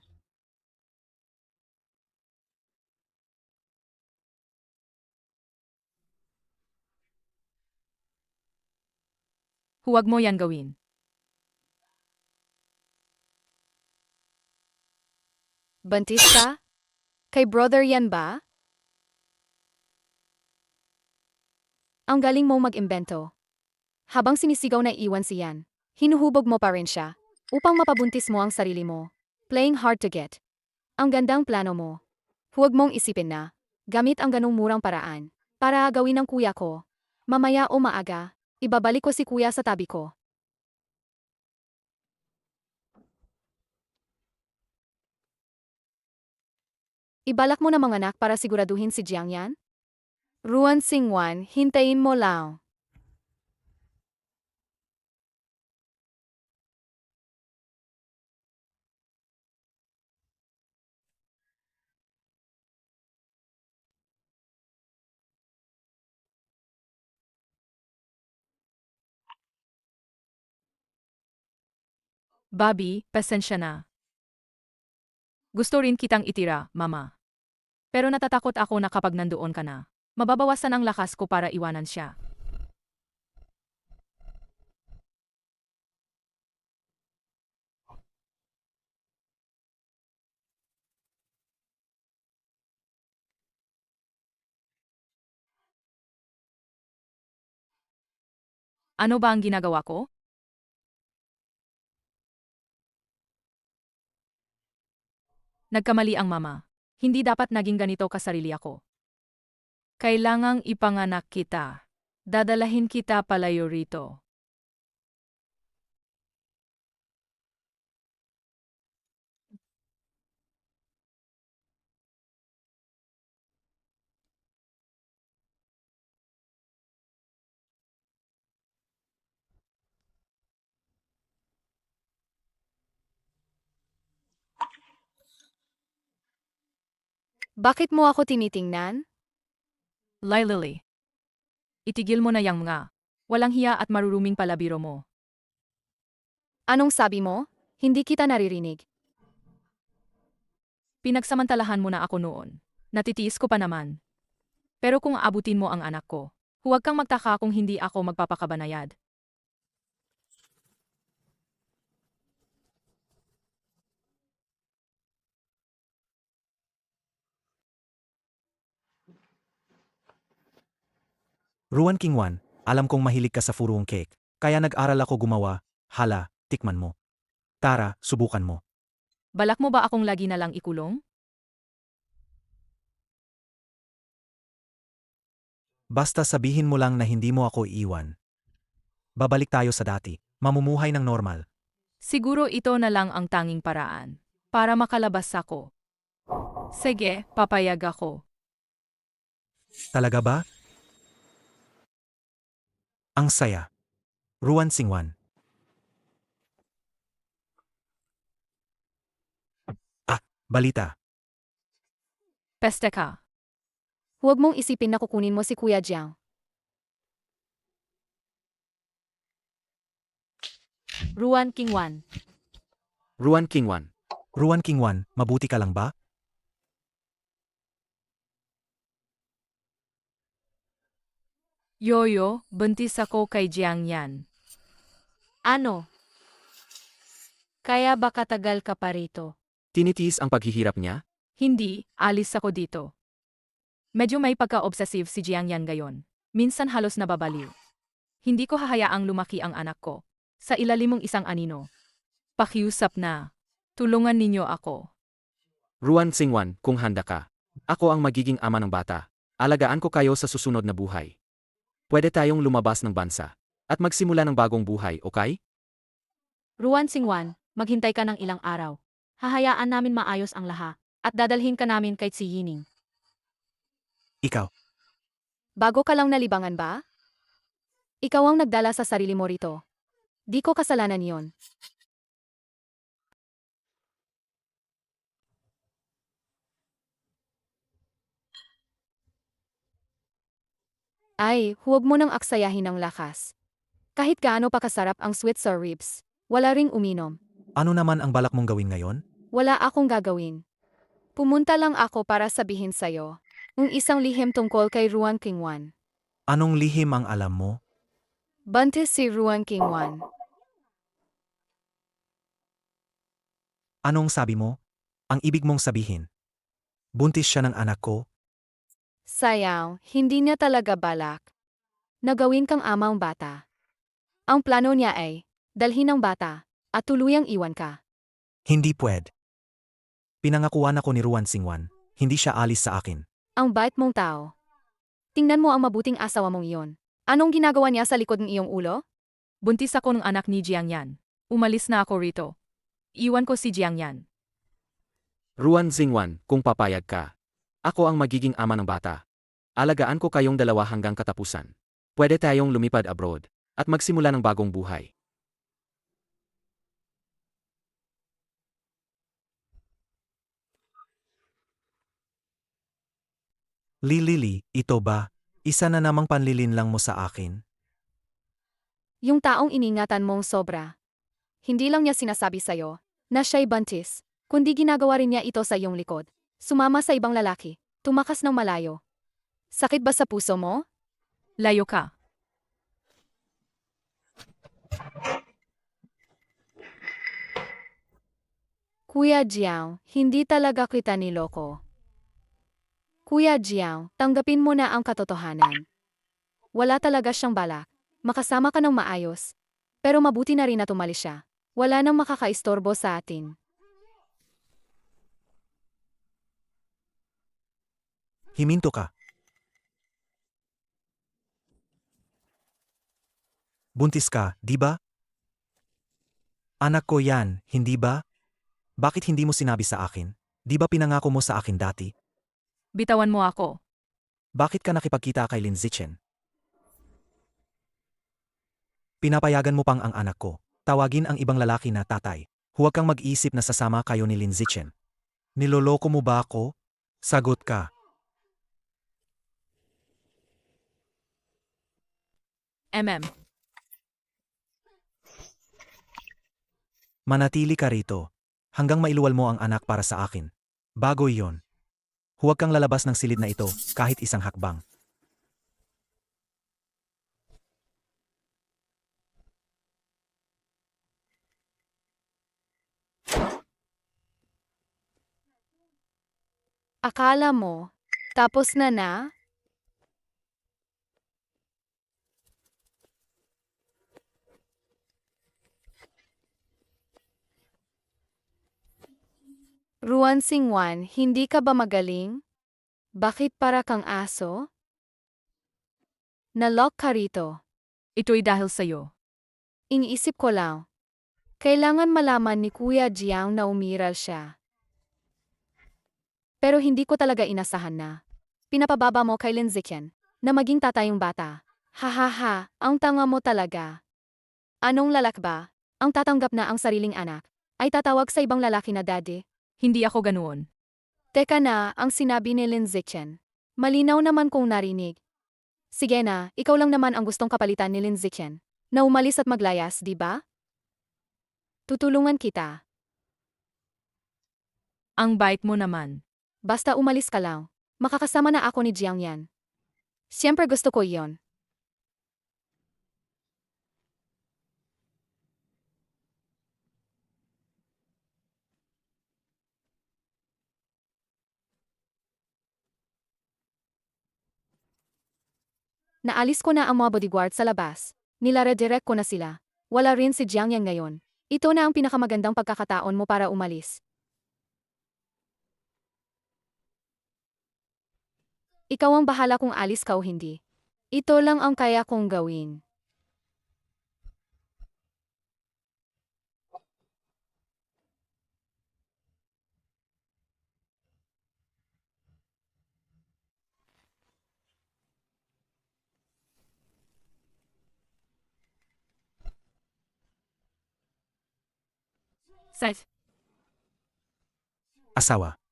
S1: Huwag mo yan gawin.
S2: Bantis ka? Kay brother yan ba? Ang galing mo mag-imbento. Habang sinisigaw na iwan si Yan, hinuhubog mo pa rin siya upang mapabuntis mo ang sarili mo. Playing hard to get. Ang gandang plano mo. Huwag mong isipin na gamit ang ganong murang paraan para gawin ng kuya ko. Mamaya o maaga, ibabalik ko si kuya sa tabi ko. Ibalak mo na mga anak para siguraduhin si Jiang Yan? Ruan Xingwan, hintayin mo lang.
S1: Bobby, pasensya na. Gusto rin kitang itira, mama. Pero natatakot ako na kapag nandoon ka na, mababawasan ang lakas ko para iwanan siya. Ano ba ang ginagawa ko? Nagkamali ang mama. Hindi dapat naging ganito kasarili ako. Kailangang ipanganak kita. Dadalahin kita palayo rito.
S2: Bakit mo ako tinitingnan?
S1: Lily. Itigil mo na yang mga walang hiya at maruruming palabiro mo.
S2: Anong sabi mo? Hindi kita naririnig.
S1: Pinagsamantalahan mo na ako noon. Natitiis ko pa naman. Pero kung aabutin mo ang anak ko, huwag kang magtaka kung hindi ako magpapakabanayad.
S3: Ruan King Wan, alam kong mahilig ka sa furuong cake, kaya nag-aral ako gumawa. Hala, tikman mo. Tara, subukan mo.
S1: Balak mo ba akong lagi na lang ikulong?
S3: Basta sabihin mo lang na hindi mo ako iiwan. Babalik tayo sa dati, mamumuhay ng normal.
S1: Siguro ito na lang ang tanging paraan para makalabas ako. Sige, papayag ako.
S3: Talaga ba? Ang saya. Ruan Xingwan. Balita.
S1: Peste ka.
S2: Huwag mong isipin na kukunin mo si Kuya Jiang.
S9: Ruan Qingwan.
S5: Ruan Qingwan.
S3: Ruan Qingwan, mabuti ka lang ba?
S1: Yoyo, buntis ako kay Jiang Yan.
S9: Ano? Kaya ba katagal ka pa rito?
S5: Tinitiis ang paghihirap niya?
S1: Hindi, alis ako dito. Medyo may pagka-obsessive si Jiang Yan gayon. Minsan halos nababaliw. Hindi ko hahayaang lumaki ang anak ko. Sa ilalim mong isang anino. Pakiusap na. Tulungan ninyo ako.
S5: Ruan Xingwan, kung handa ka. Ako ang magiging ama ng bata. Alagaan ko kayo sa susunod na buhay. Pwede tayong lumabas ng bansa. At magsimula ng bagong buhay, okay?
S9: Ruan Xingwan, maghintay ka ng ilang araw. Hahayaan namin maayos ang lahat. At dadalhin ka namin kay Xi Yining.
S3: Ikaw.
S2: Bago ka lang nalibangan ba? Ikaw ang nagdala sa sarili mo rito. Di ko kasalanan yon. Ay, huwag mo nang aksayahin ng lakas. Kahit gaano pa kasarap ang sweet sour ribs, wala ring uminom.
S3: Ano naman ang balak mong gawin ngayon?
S2: Wala akong gagawin. Pumunta lang ako para sabihin sa'yo, ang isang lihim tungkol kay Ruan Qingwan.
S3: Anong lihim ang alam mo?
S2: Buntis si Ruan Qingwan.
S3: Anong sabi mo? Ang ibig mong sabihin. Buntis siya ng anak ko?
S2: Sayang, hindi niya talaga balak. Nagawin kang amang bata. Ang plano niya ay, dalhin ang bata, at tuluyang iwan ka.
S3: Hindi pwed. Pinangakuan ako ni Ruan Xingwan. Hindi siya alis sa akin.
S2: Ang bait mong tao. Tingnan mo ang mabuting asawa mong iyon. Anong ginagawa niya sa likod ng iyong ulo?
S1: Buntis ako ng anak ni Jiang Yan. Umalis na ako rito. Iwan ko si Jiang Yan.
S5: Ruan Xingwan, kung papayag ka. Ako ang magiging ama ng bata. Alagaan ko kayong dalawa hanggang katapusan. Pwede tayong lumipad abroad. At magsimula ng bagong buhay.
S3: Lili, ito ba? Isa na namang panlilin lang mo sa akin?
S2: Yung taong iningatan mong sobra. Hindi lang niya sinasabi sa'yo na siya'y buntis, kundi ginagawa rin niya ito sa iyong likod. Sumama sa ibang lalaki, tumakas ng malayo. Sakit ba sa puso mo?
S1: Layo ka.
S2: Kuya Jiao, hindi talaga kita niloko. Kuya Jiao, tanggapin mo na ang katotohanan. Wala talaga siyang balak. Makasama ka ng maayos. Pero mabuti na rin na tumalis siya. Wala nang makakaistorbo sa atin.
S3: Himinto ka. Buntis ka, di ba? Anak ko yan, hindi ba? Bakit hindi mo sinabi sa akin? Di ba pinangako mo sa akin dati?
S1: Bitawan mo ako.
S3: Bakit ka nakipagkita kay Lin Zichen? Pinapayagan mo pang ang anak ko. Tawagin ang ibang lalaki na tatay. Huwag kang mag-isip na sasama kayo ni Lin Zichen. Niloloko mo ba ako? Sagot ka. Manatili ka rito. Hanggang mailuwal mo ang anak para sa akin. Bago iyon. Huwag kang lalabas ng silid na ito kahit isang hakbang.
S2: Akala mo, tapos na? Ruan Xingwan, hindi ka ba magaling? Bakit para kang aso? Nalock ka rito.
S1: Ito'y dahil sa'yo.
S2: Iniisip ko lang. Kailangan malaman ni Kuya Jiang na umiral siya. Pero hindi ko talaga inasahan na pinapababa mo kay Lin Zichen na maging tatay yung bata. Hahaha, ang tanga mo talaga. Anong lalak ba? Ang tatanggap na ang sariling anak ay tatawag sa ibang lalaki na daddy?
S1: Hindi ako ganoon.
S2: Teka na, ang sinabi ni Lin Zichen. Malinaw naman kung narinig. Sige na, ikaw lang naman ang gustong kapalitan ni Lin Zichen na umalis at maglayas, di ba? Tutulungan kita.
S1: Ang bait mo naman.
S2: Basta umalis ka lang. Makakasama na ako ni Jiang Yan. Siyempre gusto ko iyon. Naalis ko na ang mga bodyguard sa labas. Nilare-direct ko na sila. Wala rin si Jiang Yan ngayon. Ito na ang pinakamagandang pagkakataon mo para umalis. Ikaw ang bahala kung alis ka o hindi. Ito lang ang kaya kong gawin.
S1: Sa
S3: Asawa.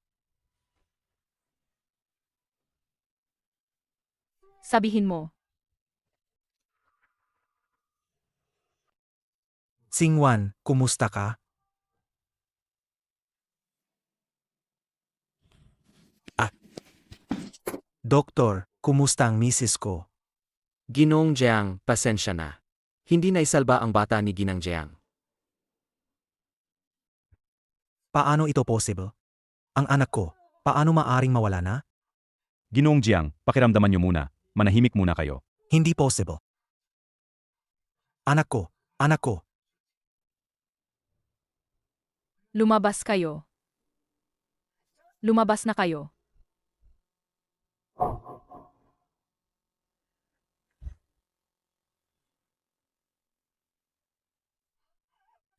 S1: sabihin mo.
S3: Xingwan, kumusta ka? Doktor, kumusta ang misis ko?
S5: Ginoong Jiang, pasensya na. Hindi naisalba ang bata ni Ginang Jiang.
S3: Paano ito possible? Ang anak ko, paano maaring mawala na?
S6: Ginoong Jiang, pakiramdaman niyo muna. Manahimik muna kayo.
S3: Hindi possible. Anak ko, anak ko.
S1: Lumabas kayo. Lumabas na kayo.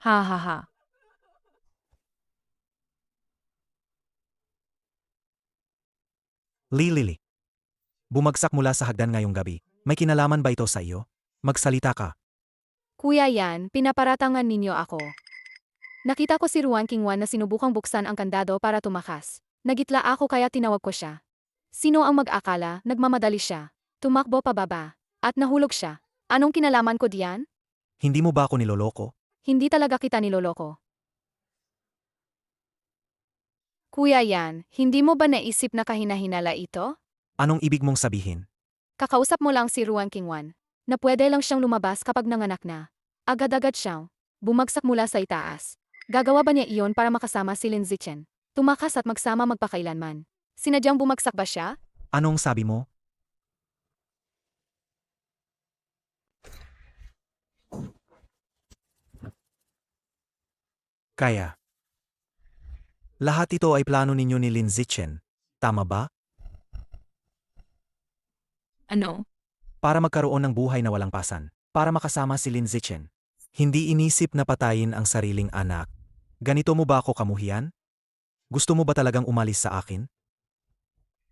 S1: Ha ha ha.
S3: Lili. Bumagsak mula sa hagdan ngayong gabi. May kinalaman ba ito sa iyo? Magsalita ka.
S2: Kuya Yan, pinaparatangan ninyo ako. Nakita ko si Ruan Qingwan na sinubukang buksan ang kandado para tumakas. Nagitla ako kaya tinawag ko siya. Sino ang mag-akala, nagmamadali siya. Tumakbo pababa. At nahulog siya. Anong kinalaman ko diyan?
S3: Hindi mo ba ako niloloko?
S2: Hindi talaga kita niloloko. Kuya Yan, hindi mo ba naisip na kahinahinala ito?
S3: Anong ibig mong sabihin?
S2: Kakausap mo lang si Ruan Qingwan, na pwede lang siyang lumabas kapag nanganak na. Agad-agad siyang bumagsak mula sa itaas. Gagawa ba niya iyon para makasama si Lin Zichen? Tumakas at magsama magpakailanman. Sinadyang bumagsak ba siya?
S3: Anong sabi mo? Kaya. Lahat ito ay plano ninyo ni Lin Zichen. Tama ba?
S1: Ano?
S3: Para magkaroon ng buhay na walang pasan. Para makasama si Lin Zichen. Hindi inisip na patayin ang sariling anak. Ganito mo ba ako kamuhian? Gusto mo ba talagang umalis sa akin?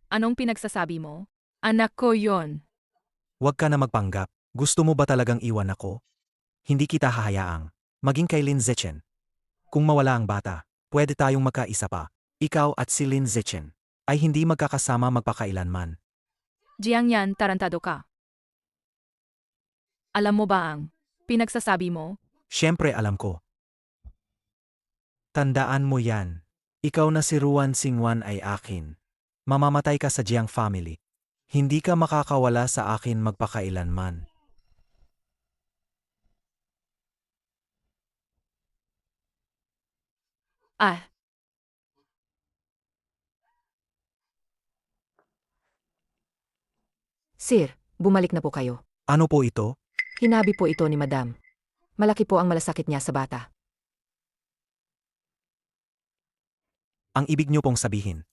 S1: Anong pinagsasabi mo? Anak ko yon.
S3: Huwag ka na magpanggap. Gusto mo ba talagang iwan ako? Hindi kita hahayaang maging kay Lin Zichen. Kung mawala ang bata, pwede tayong magkaisa pa. Ikaw at si Lin Zichen ay hindi magkakasama magpakailanman.
S1: Jiang Yan, tarantado ka. Alam mo ba ang pinagsasabi mo?
S3: Siyempre alam ko. Tandaan mo yan. Ikaw na si Ruan Qingwan ay akin. Mamamatay ka sa Jiang family. Hindi ka makakawala sa akin magpakailanman.
S1: Ah,
S4: Sir, bumalik na po kayo.
S3: Ano po ito?
S4: Hinabi po ito ni Madam. Malaki po ang malasakit niya sa bata.
S3: Ang ibig niyo pong sabihin.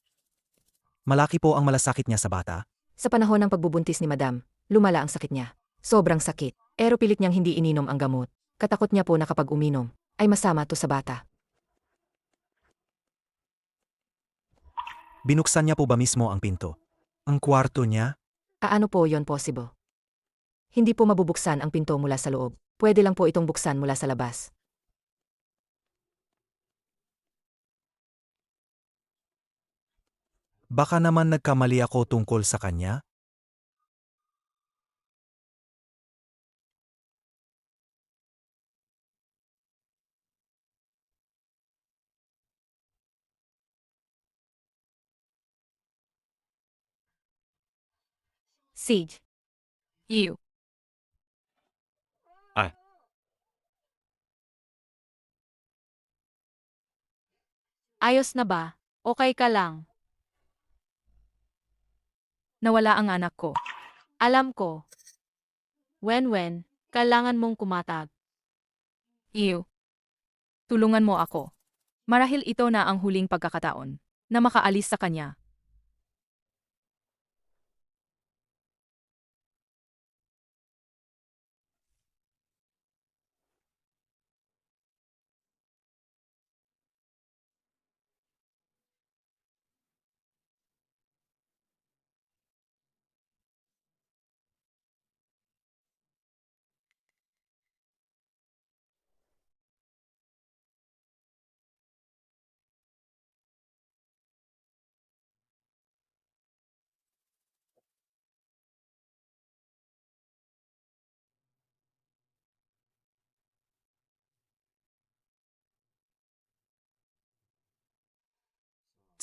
S3: Malaki po ang malasakit niya sa bata?
S4: Sa panahon ng pagbubuntis ni Madam, lumala ang sakit niya. Sobrang sakit. Pero pilit niyang hindi ininom ang gamot. Katakot niya po na kapag uminom, ay masama to sa bata.
S3: Binuksan niya po ba mismo ang pinto? Ang kwarto niya?
S4: Ano po yon possible? Hindi po mabubuksan ang pinto mula sa loob. Pwede lang po itong buksan mula sa labas.
S3: Baka naman nagkamali ako tungkol sa kanya?
S9: Siege.
S1: Ew.
S9: Ayos na ba? Okay ka lang?
S1: Nawala ang anak ko.
S9: Alam ko. Wen, kailangan mong kumatag.
S1: Ew. Tulungan mo ako. Marahil ito na ang huling pagkakataon na makaalis sa kanya.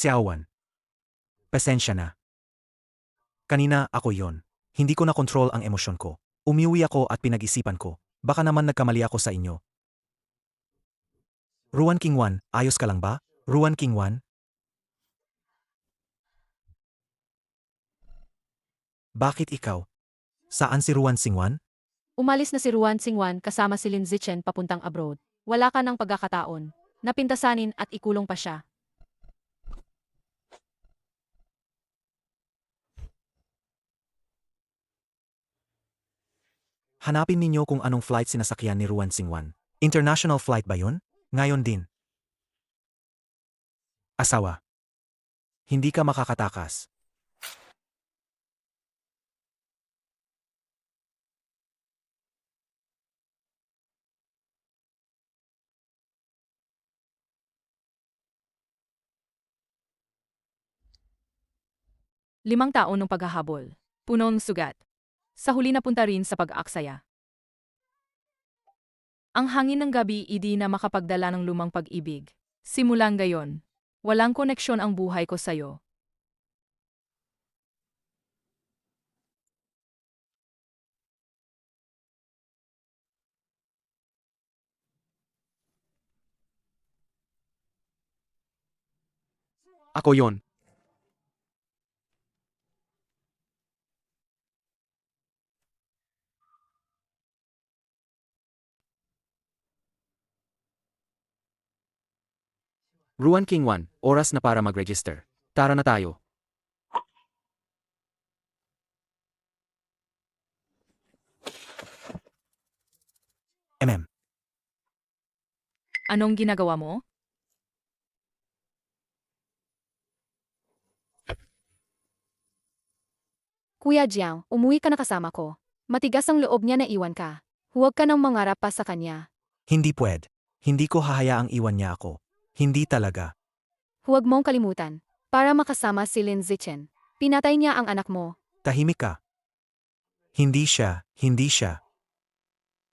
S3: Xiaowan. Pasensya na. Kanina ako yon. Hindi ko na kontrol ang emosyon ko. Umiuwi ako at pinag-isipan ko. Baka naman nagkamali ako sa inyo. Ruan Qingwan, ayos ka lang ba? Ruan Qingwan? Bakit ikaw? Saan si Ruan Xingwan?
S9: Umalis na si Ruan Xingwan kasama si Lin Zichen papuntang abroad. Wala ka ng pagkakataon. Napintasanin at ikulong pa siya.
S3: Hanapin ninyo kung anong flight sinasakyan ni Ruan Xingwan. International flight ba yun? Ngayon din. Asawa. Hindi ka makakatakas.
S1: Limang taon ng paghahabol. Punong sugat. Sa huli napunta rin sa pag-aaksaya. Ang hangin ng gabi hindi na makapagdala ng lumang pag-ibig. Simulang gayon. Walang koneksyon ang buhay ko sa'yo.
S5: Ako yon. Ruan Qingwan, oras na para mag-register. Tara na tayo.
S3: MM.
S1: Anong ginagawa mo?
S2: Kuya Jiang, umuwi ka na kasama ko. Matigas ang loob niya na iwan ka. Huwag ka nang mangarap pa sa kanya.
S3: Hindi pwed. Hindi ko hahayaang iwan niya ako. Hindi talaga.
S2: Huwag mong kalimutan. Para makasama si Lin Zichen. Pinatay niya ang anak mo.
S3: Tahimik ka. Hindi siya, hindi siya.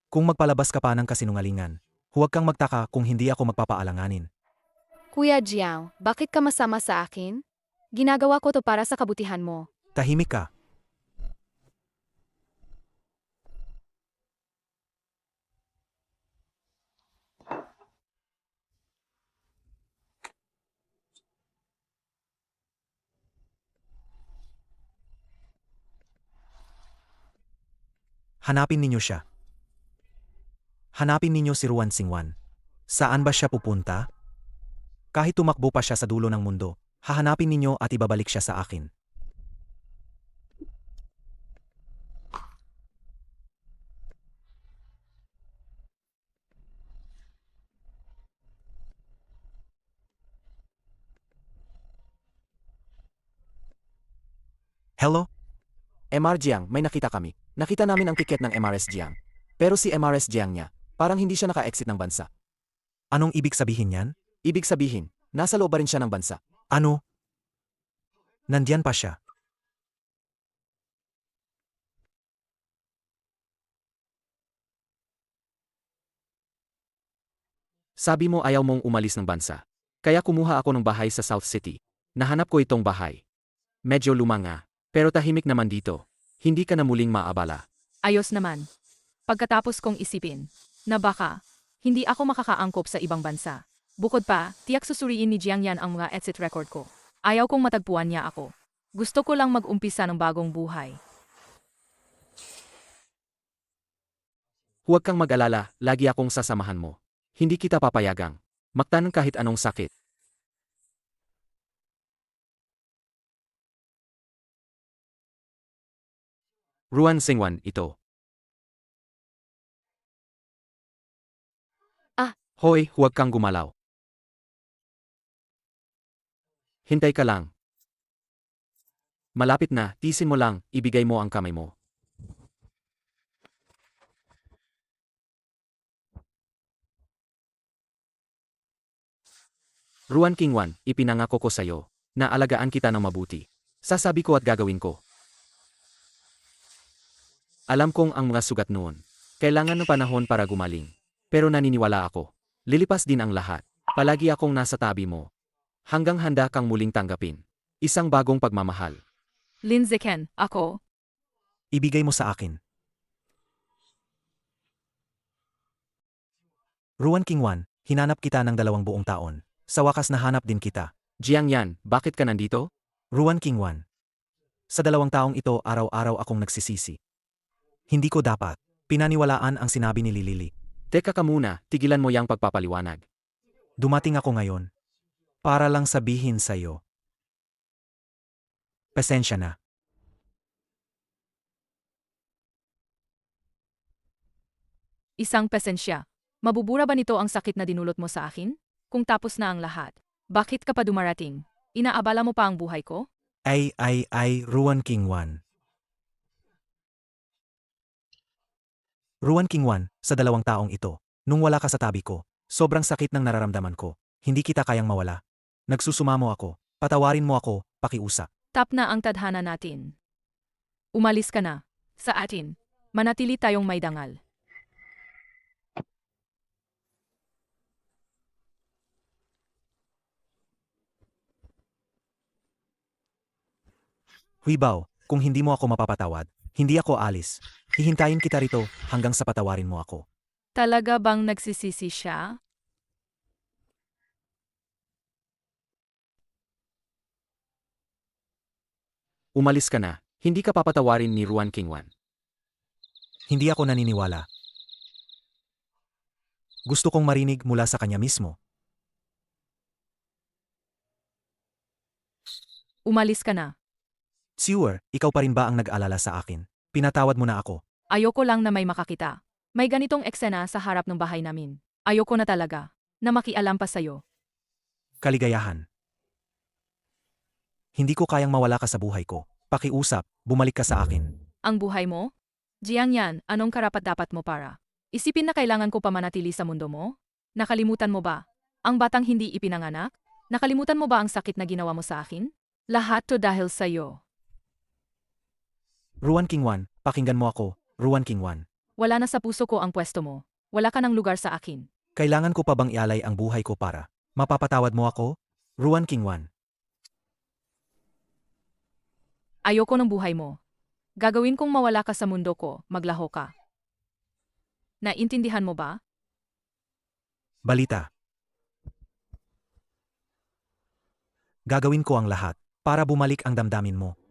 S3: Kung magpalabas ka pa ng kasinungalingan, huwag kang magtaka kung hindi ako magpapaalanganin.
S2: Kuya Jiang, bakit ka masama sa akin? Ginagawa ko to para sa kabutihan mo.
S3: Tahimik ka. Hanapin ninyo siya. Hanapin ninyo si Ruan Xingwan. Saan ba siya pupunta? Kahit tumakbo pa siya sa dulo ng mundo, hahanapin ninyo at ibabalik siya sa akin. Hello?
S8: MR Jiang, may nakita kami. Nakita namin ang tiket ng MRS Jiang. Pero si MRS Jiang niya, parang hindi siya naka-exit ng bansa.
S3: Anong ibig sabihin yan?
S8: Ibig sabihin, nasa loob pa rin siya ng bansa.
S3: Ano? Nandyan pa siya.
S5: Sabi mo ayaw mong umalis ng bansa. Kaya kumuha ako ng bahay sa South City. Nahanap ko itong bahay. Medyo luma nga, pero tahimik naman dito. Hindi ka na muling maabala.
S1: Ayos naman. Pagkatapos kong isipin, na baka, hindi ako makakaangkop sa ibang bansa. Bukod pa, tiyak susuriin ni Jiang Yan ang mga exit record ko. Ayaw kong matagpuan niya ako. Gusto ko lang mag-umpisa ng bagong buhay.
S5: Huwag kang mag-alala, lagi akong sasamahan mo. Hindi kita papayagang maktan ng kahit anong sakit. Ruan Xingwan, ito. Hoy, huwag kang gumalaw. Hintay ka lang. Malapit na, tisin mo lang, ibigay mo ang kamay mo. Ruan Qingwan, ipinangako ko sa'yo, na alagaan kita ng mabuti. Sasabi ko at gagawin ko. Alam kong ang mga sugat noon. Kailangan ng panahon para gumaling. Pero naniniwala ako. Lilipas din ang lahat. Palagi akong nasa tabi mo. Hanggang handa kang muling tanggapin. Isang bagong pagmamahal.
S1: Lin Zichen, ako,
S3: Ibigay mo sa akin. Ruan Qingwan, hinanap kita ng 2 buong taon. Sa wakas nahanap din kita.
S5: Jiang Yan, bakit ka nandito?
S3: Ruan Qingwan. Sa 2 taong ito araw-araw akong nagsisisi. Hindi ko dapat pinaniwalaan ang sinabi ni Lilili.
S5: Teka ka muna, tigilan mo yang pagpapaliwanag.
S3: Dumating ako ngayon. Para lang sabihin sa'yo. Pasensya na.
S1: isang pasensya. Mabubura ba nito ang sakit na dinulot mo sa akin? Kung tapos na ang lahat, bakit ka pa dumarating? Inaabala mo pa ang buhay ko?
S3: Ay, Ruan Qingwan. Ruan Qingwan, sa 2 taong ito, nung wala ka sa tabi ko, sobrang sakit ng nararamdaman ko. Hindi kita kayang mawala. Nagsusumamo ako, patawarin mo ako, pakiusap.
S1: Tap na ang tadhana natin. Umalis ka na. Sa atin, manatili tayong may dangal.
S3: Huibaw, kung hindi mo ako mapapatawad, hindi ako alis. Hihintayin kita rito hanggang sa patawarin mo ako.
S1: Talaga bang nagsisisi siya?
S5: Umalis ka na, hindi ka papatawarin ni Ruan Qingwan.
S3: Hindi ako naniniwala. Gusto kong marinig mula sa kanya mismo.
S1: Umalis ka na.
S3: Sure, ikaw pa rin ba ang nag-alala sa akin? Pinatawad mo na ako.
S1: Ayoko lang na may makakita. May ganitong eksena sa harap ng bahay namin. Ayoko na talaga. Na makialam pa sa'yo.
S3: Kaligayahan. Hindi ko kayang mawala ka sa buhay ko. Pakiusap, bumalik ka sa akin.
S1: Ang buhay mo? Jiang Yan, anong karapat-dapat mo para? Isipin na kailangan ko pa manatili sa mundo mo? Nakalimutan mo ba? Ang batang hindi ipinanganak? Nakalimutan mo ba ang sakit na ginawa mo sa akin? Lahat to dahil sa'yo.
S3: Ruan Qingwan, pakinggan mo ako, Ruan Qingwan.
S1: Wala na sa puso ko ang pwesto mo. Wala ka ng lugar sa akin.
S3: Kailangan ko pa bang ialay ang buhay ko para mapapatawad mo ako? Ruan Qingwan.
S1: Ayoko ng buhay mo. Gagawin kong mawala ka sa mundo ko, maglaho ka. Naintindihan mo ba?
S3: Balita. Gagawin ko ang lahat para bumalik ang damdamin mo.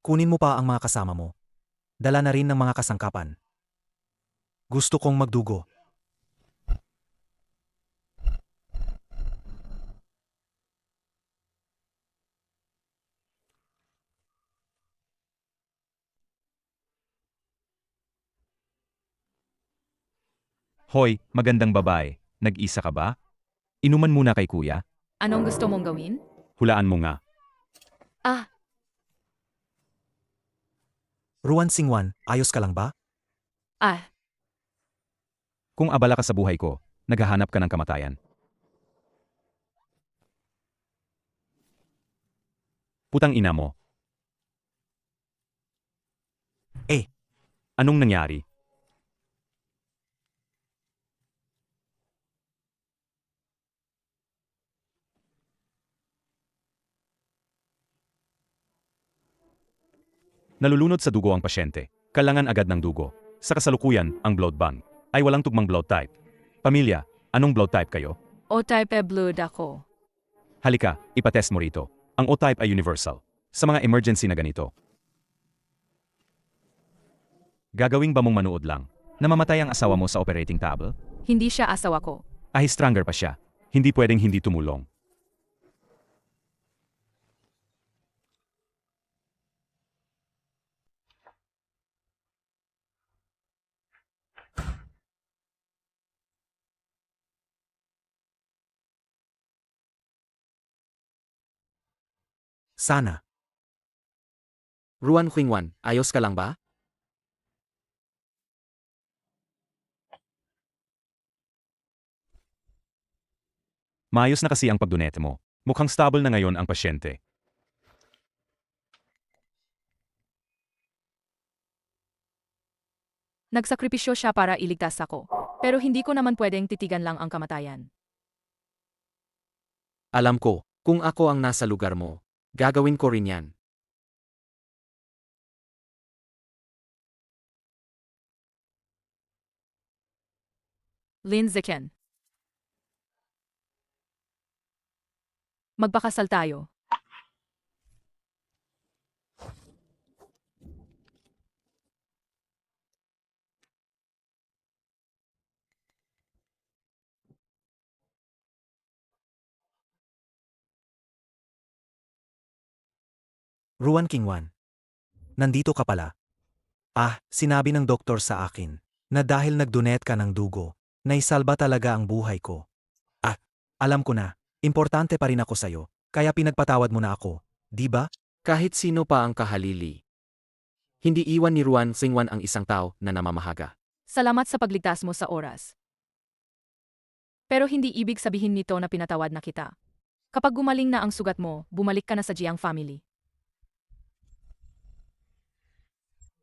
S3: Kunin mo pa ang mga kasama mo. Dala na rin ng mga kasangkapan. Gusto kong magdugo.
S6: Hoy, magandang babae, nag-isa ka ba? Inuman muna kay kuya,
S1: Anong gusto mong gawin?
S6: hulaan mo nga.
S3: Ruan Xingwan, ayos ka lang ba?
S1: Ah,
S6: Kung abala ka sa buhay ko, naghahanap ka ng kamatayan. Putang ina mo.
S3: Eh.
S6: Anong nangyari? Nalulunod sa dugo ang pasyente. Kailangan agad ng dugo. Sa kasalukuyan, ang blood bank ay walang tugmang blood type. Pamilya, anong blood type kayo?
S1: O type blood ako.
S6: Halika, ipatest mo rito. Ang O-type ay universal. Sa mga emergency na ganito. Gagawin ba mong manood lang? Namamatay ang asawa mo sa operating table?
S1: Hindi siya asawa ko.
S6: Stronger pa siya. Hindi pwedeng hindi tumulong.
S3: Sana.
S8: Ruan Qingwan, ayos ka lang ba?
S6: Maayos na kasi ang pagdonate mo. Mukhang stable na ngayon ang pasyente.
S1: Nagsakripisyo siya para iligtas ako. Pero hindi ko naman pwedeng titigan lang ang kamatayan.
S8: Alam ko, kung ako ang nasa lugar mo, gagawin ko rin yan.
S1: Lin Zichen. Magpakasal tayo.
S3: Ruan Qingwan. Nandito ka pala. Sinabi ng doktor sa akin na dahil nagdonate ka ng dugo, naisalba talaga ang buhay ko. Alam ko na, importante pa rin ako sa'yo, kaya pinagpatawad mo na ako, di ba?
S8: Kahit sino pa ang kahalili. Hindi iwan ni Ruan Qingwan ang isang tao na namamahaga.
S1: Salamat sa pagligtas mo sa oras. Pero hindi ibig sabihin nito na pinatawad na kita. Kapag gumaling na ang sugat mo, bumalik ka na sa Jiang family.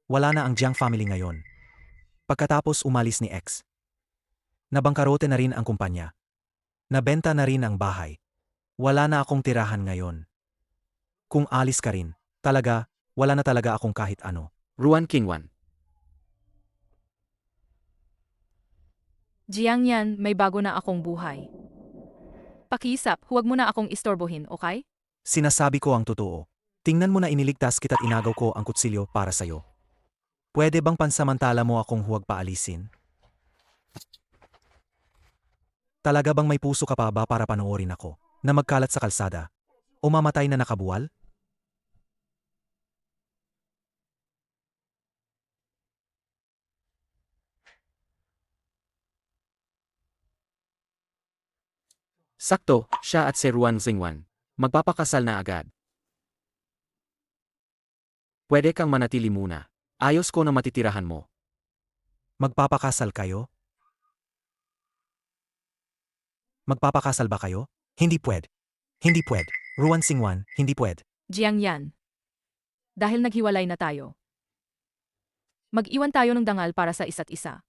S3: Wala na ang Jiang family ngayon. Pagkatapos umalis ni X. Nabangkarote na rin ang kumpanya. Nabenta na rin ang bahay. Wala na akong tirahan ngayon. Kung alis ka rin, talaga, wala na talaga akong kahit ano.
S8: Ruan Qingwan.
S1: Jiang yan, may bago na akong buhay. Pakiisap, huwag mo na akong istorbohin, okay?
S3: Sinasabi ko ang totoo. Tingnan mo na iniligtas kita't inagaw ko ang kutsilyo para sa'yo. Pwede bang pansamantala mo akong huwag paalisin? Talaga bang may puso ka pa ba para panoorin ako, na magkalat sa kalsada? O mamatay na nakabuwal?
S8: Sakto, siya at si Ruan Qingwan. Magpapakasal na agad. Pwede kang manatili muna. Ayos ko na matitirahan mo.
S3: Magpapakasal kayo? Magpapakasal ba kayo? Hindi pwede. Hindi pwede. Ruan Qingwan, hindi pwede.
S1: Jiang yan. Dahil naghiwalay na tayo. Mag-iwan tayo ng dangal para sa isa't isa.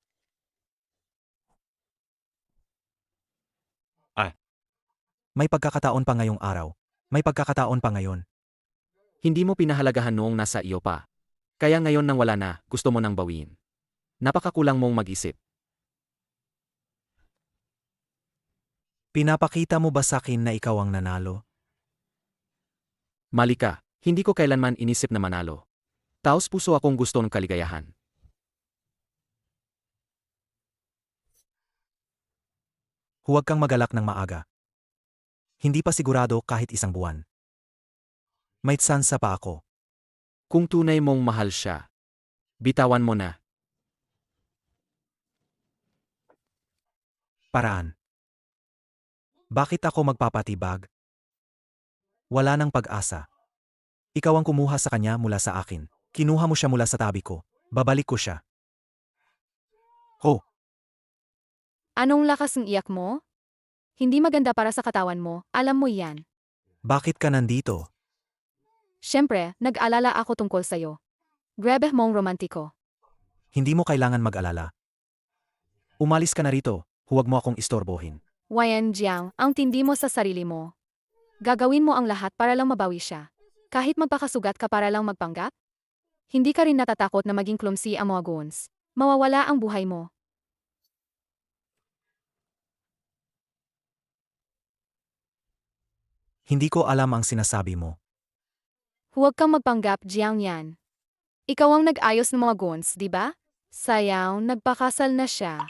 S3: May pagkakataon pa ngayong araw. May pagkakataon pa ngayon.
S8: Hindi mo pinahalagahan noong nasa iyo pa. Kaya ngayon nang wala na, gusto mo nang bawiin. Napakakulang mong mag-isip.
S3: Pinapakita mo ba sa akin na ikaw ang nanalo?
S8: Mali ka, hindi ko kailanman inisip na manalo. Taos puso akong gusto ng kaligayahan.
S3: Huwag kang magalak ng maaga. Hindi pa sigurado kahit isang buwan. May tsansa pa ako.
S8: Kung tunay mong mahal siya, bitawan mo na.
S3: Paraan. Bakit ako magpapatibag? Wala nang pag-asa. Ikaw ang kumuha sa kanya mula sa akin. Kinuha mo siya mula sa tabi ko. Babalik ko siya.
S2: Anong lakas ng iyak mo? Hindi maganda para sa katawan mo, alam mo yan.
S3: Bakit ka nandito?
S2: Siyempre, nag-alala ako tungkol sa'yo. Grabe mong romantiko.
S3: Hindi mo kailangan mag-alala. Umalis ka na rito. Huwag mo akong istorbohin.
S2: Wayan Jiang, ang tindi mo sa sarili mo. Gagawin mo ang lahat para lang mabawi siya. Kahit magpakasugat ka para lang magpanggap? Hindi ka rin natatakot na maging clumsy ang mga goons. Mawawala ang buhay mo.
S3: Hindi ko alam ang sinasabi mo.
S2: Huwag kang magpanggap, Jiang Yan. Ikaw ang nag-ayos ng mga goons, di ba? Sayang, nagpakasal na siya.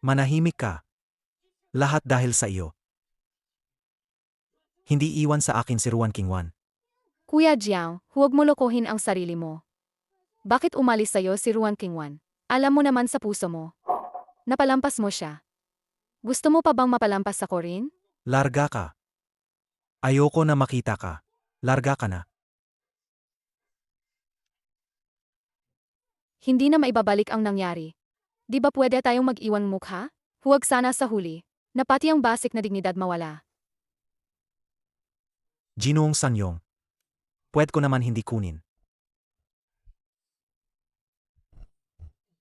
S3: Manahimik ka. Lahat dahil sa iyo. Hindi iwan sa akin si Ruan Qingwan.
S2: Kuya Jiang, huwag mo lokohin ang sarili mo. Bakit umalis sa'yo si Ruan Qingwan? Alam mo naman sa puso mo. Napalampas mo siya. Gusto mo pa bang mapalampas ako rin?
S3: Larga ka. Ayoko na makita ka. Larga ka na.
S2: Hindi na maibabalik ang nangyari. Di ba pwede tayong mag-iwan mukha? Huwag sana sa huli, na pati ang basic na dignidad mawala.
S3: Ginoong Sanyong. Pwede ko naman hindi kunin.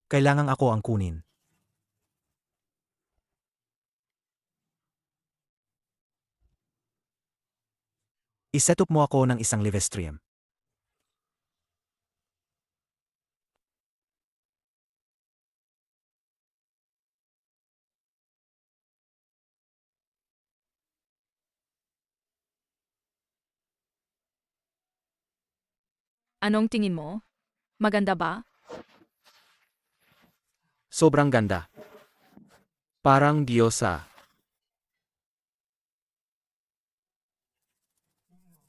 S3: Kailangang ako ang kunin. Iset up mo ako ng isang live stream.
S1: Anong tingin mo? Maganda ba?
S5: Sobrang ganda. Parang diyosa.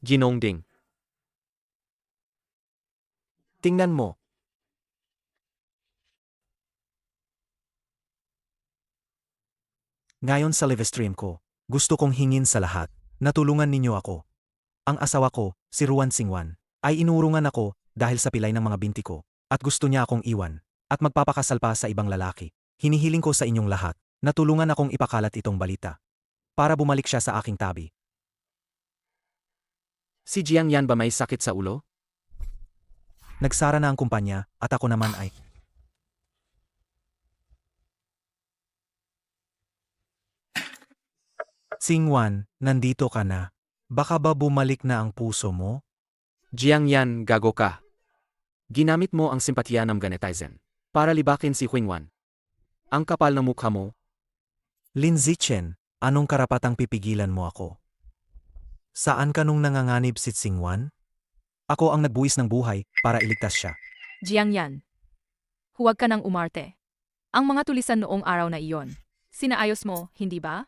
S5: Ginong Ding.
S8: Tingnan mo.
S3: Ngayon sa live stream ko, gusto kong hingin sa lahat, na tulungan ninyo ako. Ang asawa ko, si Ruan Qingwan, ay inurungan ako dahil sa pilay ng mga binti ko, at gusto niya akong iwan, at magpapakasal pa sa ibang lalaki. Hinihiling ko sa inyong lahat, na tulungan akong ipakalat itong balita. Para bumalik siya sa aking tabi.
S5: Si Jiang Yan ba may sakit sa ulo?
S3: Nagsara na ang kumpanya, at ako naman ay... Qingwan, nandito ka na. Baka ba bumalik na ang puso mo?
S5: Jiang Yan, gago ka. Ginamit mo ang simpatya ng ganetizen para libakin si Qingwan. Ang kapal ng mukha mo.
S3: Lin Zichen, anong karapatang pipigilan mo ako? Saan ka nung nanganganib si Qingwan? Ako ang nagbuwis ng buhay para iligtas siya.
S1: Jiang Yan. Huwag ka nang umarte. Ang mga tulisan noong araw na iyon. Sinaayos mo, hindi ba?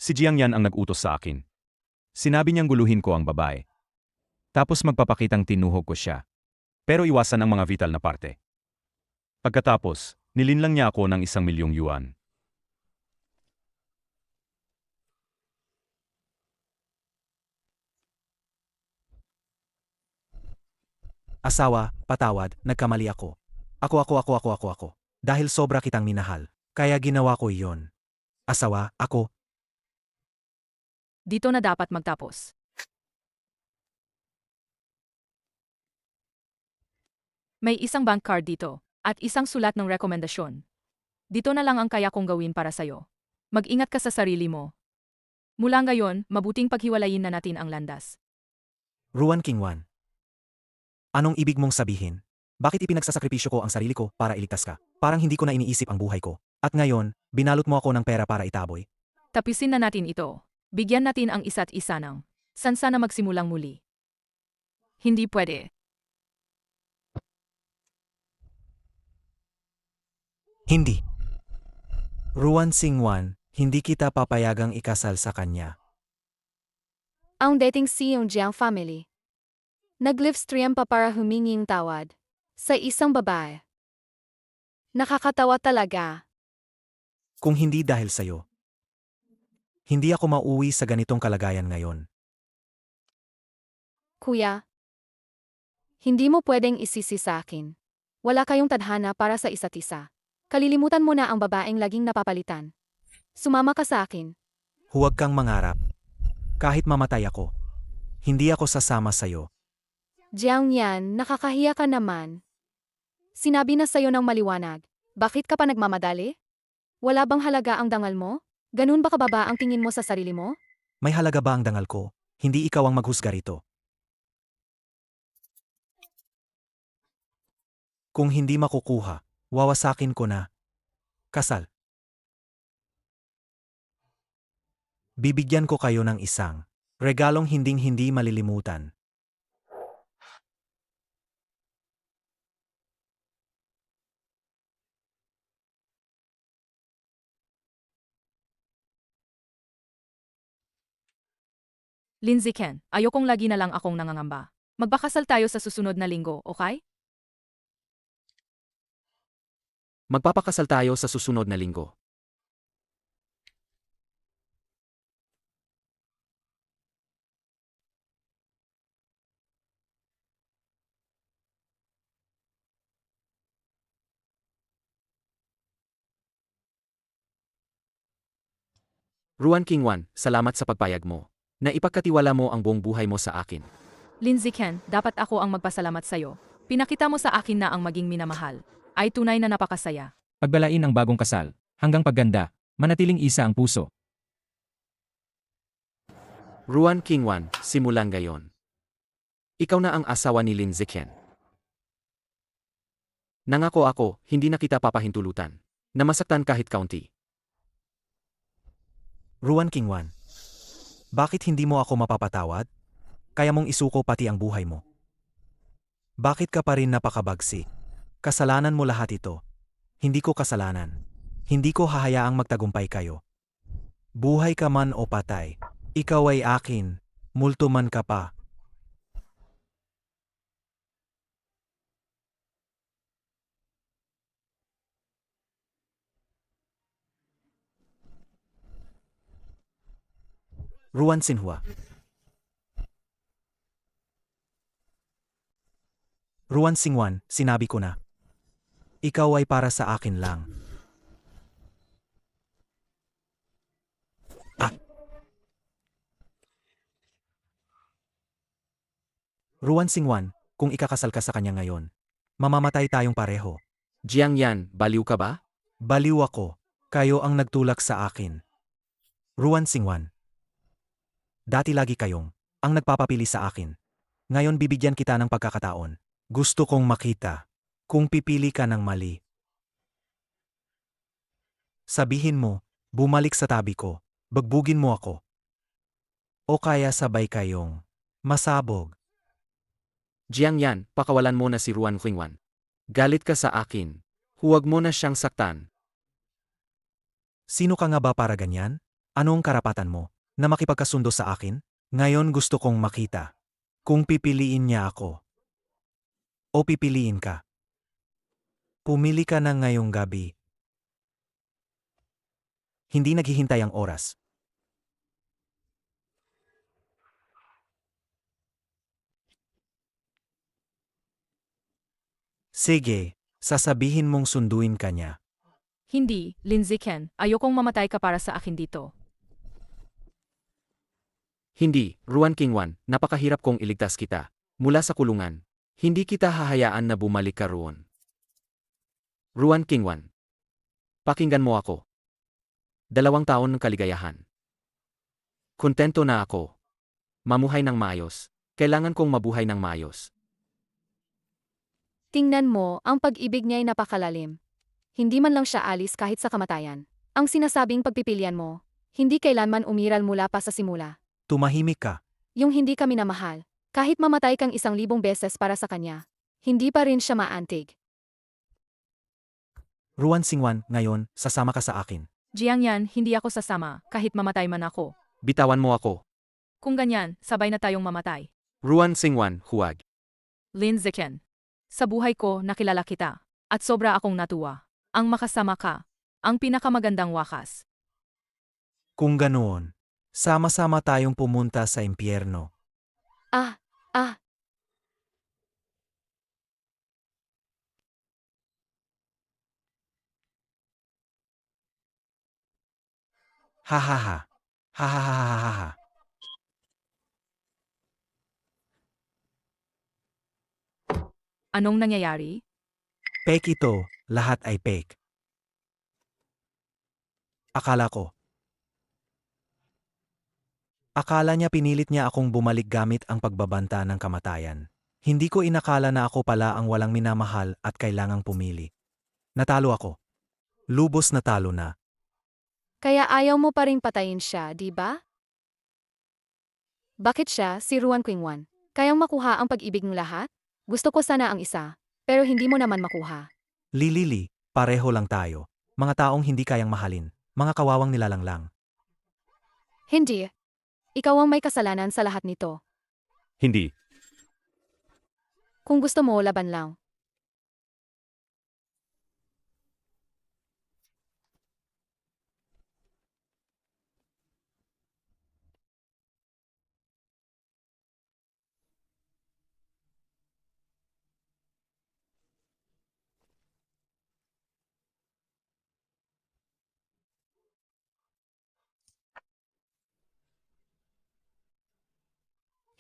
S6: Si Jiang Yan ang nag-utos sa akin. Sinabi niyang guluhin ko ang babae. Tapos magpapakitang tinuhog ko siya. Pero iwasan ang mga vital na parte. Pagkatapos, nilinlang niya ako ng 1,000,000 yuan.
S3: Asawa, patawad, nagkamali ako. Ako. Dahil sobra kitang minahal. Kaya ginawa ko iyon. Asawa, ako.
S1: Dito na dapat magtapos. May isang bank card dito, at isang sulat ng rekomendasyon. Dito na lang ang kaya kong gawin para sa'yo. Mag-ingat ka sa sarili mo. Mula ngayon, mabuting paghiwalayin na natin ang landas.
S3: Ruan Qingwan. Anong ibig mong sabihin? Bakit ipinagsasakripisyo ko ang sarili ko para iligtas ka? Parang hindi ko na iniisip ang buhay ko. At ngayon, binalot mo ako ng pera para itaboy.
S1: Tapisin na natin ito. Bigyan natin ang isa't isa ng sansa na magsimulang muli. Hindi pwede.
S3: Hindi. Ruan Qingwan, hindi kita papayagang ikasal sa kanya.
S2: Ang dating si yung Jiang family. Nag-livestream pa para huminging tawad sa isang babae. Nakakatawa talaga.
S3: Kung hindi dahil sa'yo, hindi ako mauwi sa ganitong kalagayan ngayon.
S2: Kuya, hindi mo pwedeng isisi sa akin. Wala kayong tadhana para sa isa't isa. Kalilimutan mo na ang babaeng laging napapalitan. Sumama ka sa akin.
S3: Huwag kang mangarap. Kahit mamatay ako, hindi ako sasama sa'yo.
S2: Jiang Yan, nakakahiya ka naman. Sinabi na sa'yo ng maliwanag. Bakit ka pa nagmamadali? Wala bang halaga ang dangal mo? Ganun ba kababa ang tingin mo sa sarili mo?
S3: May halaga ba ang dangal ko? Hindi ikaw ang maghusga rito. Kung hindi makukuha, wawasakin ko na. Kasal. Bibigyan ko kayo ng isang regalong hinding-hindi malilimutan.
S1: Lindsay Ken, ayokong lagi na lang akong nangangamba. Magbakasal tayo sa susunod na linggo, okay?
S5: Magpapakasal tayo sa susunod na linggo. Ruan Kingwan, salamat sa pagpayag mo. Na ipagkatiwala mo ang buong buhay mo sa akin.
S1: Lindsay Ken, dapat ako ang magpasalamat sa'yo. Pinakita mo sa akin na ang maging minamahal ay tunay na napakasaya.
S7: Pagbalain ang bagong kasal, hanggang pagganda, manatiling isa ang puso.
S5: Ruan Kingwan, simulan ngayon. Ikaw na ang asawa ni Lin Ziken. Nangako ako, hindi na kita papahintulutan. Na masaktan kahit kaunti.
S3: Ruan Kingwan. Bakit hindi mo ako mapapatawad? Kaya mong isuko pati ang buhay mo. Bakit ka pa rin napakabagsi? Kasalanan mo lahat ito. Hindi ko kasalanan. Hindi ko hahayaang magtagumpay kayo. Buhay ka man o patay, ikaw ay akin, multo man ka pa. Ruan Sinhua. Ruan Singwan, sinabi ko na. Ikaw ay para sa akin lang. Ruan Singwan, kung ikakasal ka sa kanya ngayon, mamamatay tayong pareho.
S5: Jiang Yan, baliw ka ba?
S3: Baliw ako, kayo ang nagtulak sa akin. Ruan Singwan. Dati lagi kayong ang nagpapapili sa akin. Ngayon bibigyan kita ng pagkakataon. Gusto kong makita kung pipili ka ng mali. Sabihin mo, bumalik sa tabi ko, bagbugin mo ako. O kaya sabay kayong masabog.
S5: Jiang Yan, pakawalan mo na si Ruan Kingwan. Galit ka sa akin. Huwag mo na siyang saktan.
S3: Sino ka nga ba para ganyan? Anong karapatan mo na makipagkasundo sa akin? Ngayon gusto kong makita kung pipiliin niya ako. O pipiliin ka. Pumili ka na ngayong gabi. Hindi naghihintay ang oras. Sige, sasabihin mong sunduin ka niya.
S1: Hindi, Lindsay Ken, ayokong mamatay ka para sa akin dito.
S5: Hindi, Ruan Kingwan, napakahirap kong iligtas kita. Mula sa kulungan. Hindi kita hahayaan na bumalik ka roon. Ruan Kingwan. Pakinggan mo ako. 2 taon ng kaligayahan. Kontento na ako. Mamuhay ng maayos. Kailangan kong mabuhay ng maayos.
S2: Tingnan mo, ang pag-ibig niya ay napakalalim. Hindi man lang siya alis kahit sa kamatayan. Ang sinasabing pagpipilian mo, hindi kailanman umiral mula pa sa simula.
S3: Tumahimik ka.
S2: Yung hindi ka minamahal, kahit mamatay kang 1,000 beses para sa kanya, hindi pa rin siya maantig.
S3: Ruan Singwan, ngayon, sasama ka sa akin.
S1: Jiang Yan, hindi ako sasama, kahit mamatay man ako.
S5: Bitawan mo ako.
S1: Kung ganyan, sabay na tayong mamatay.
S5: Ruan Singwan, huwag.
S1: Lindsay Ken. Sa buhay ko, nakilala kita. At sobra akong natuwa. Ang makasama ka. Ang pinakamagandang wakas.
S3: Kung ganoon, sama-sama tayong pumunta sa impyerno.
S2: Ah,
S3: Ha ha ha. Ha ha ha ha ha ha.
S1: Anong nangyayari?
S3: Fake ito, lahat ay fake. Akala ko. Akala niya pinilit niya akong bumalik gamit ang pagbabanta ng kamatayan. Hindi ko inakala na ako pala ang walang minamahal at kailangang pumili. Natalo ako. Lubos na talo na.
S2: Kaya ayaw mo pa ring patayin siya, di ba? Bakit siya, si Ruan Qingwan? Kayang makuha ang pag-ibig ng lahat? Gusto ko sana ang isa, pero hindi mo naman makuha.
S3: Lilili, pareho lang tayo. Mga taong hindi kayang mahalin. Mga kawawang nilalang lang.
S2: Hindi. Ikaw ang may kasalanan sa lahat nito.
S6: Hindi.
S2: Kung gusto mo, laban lang.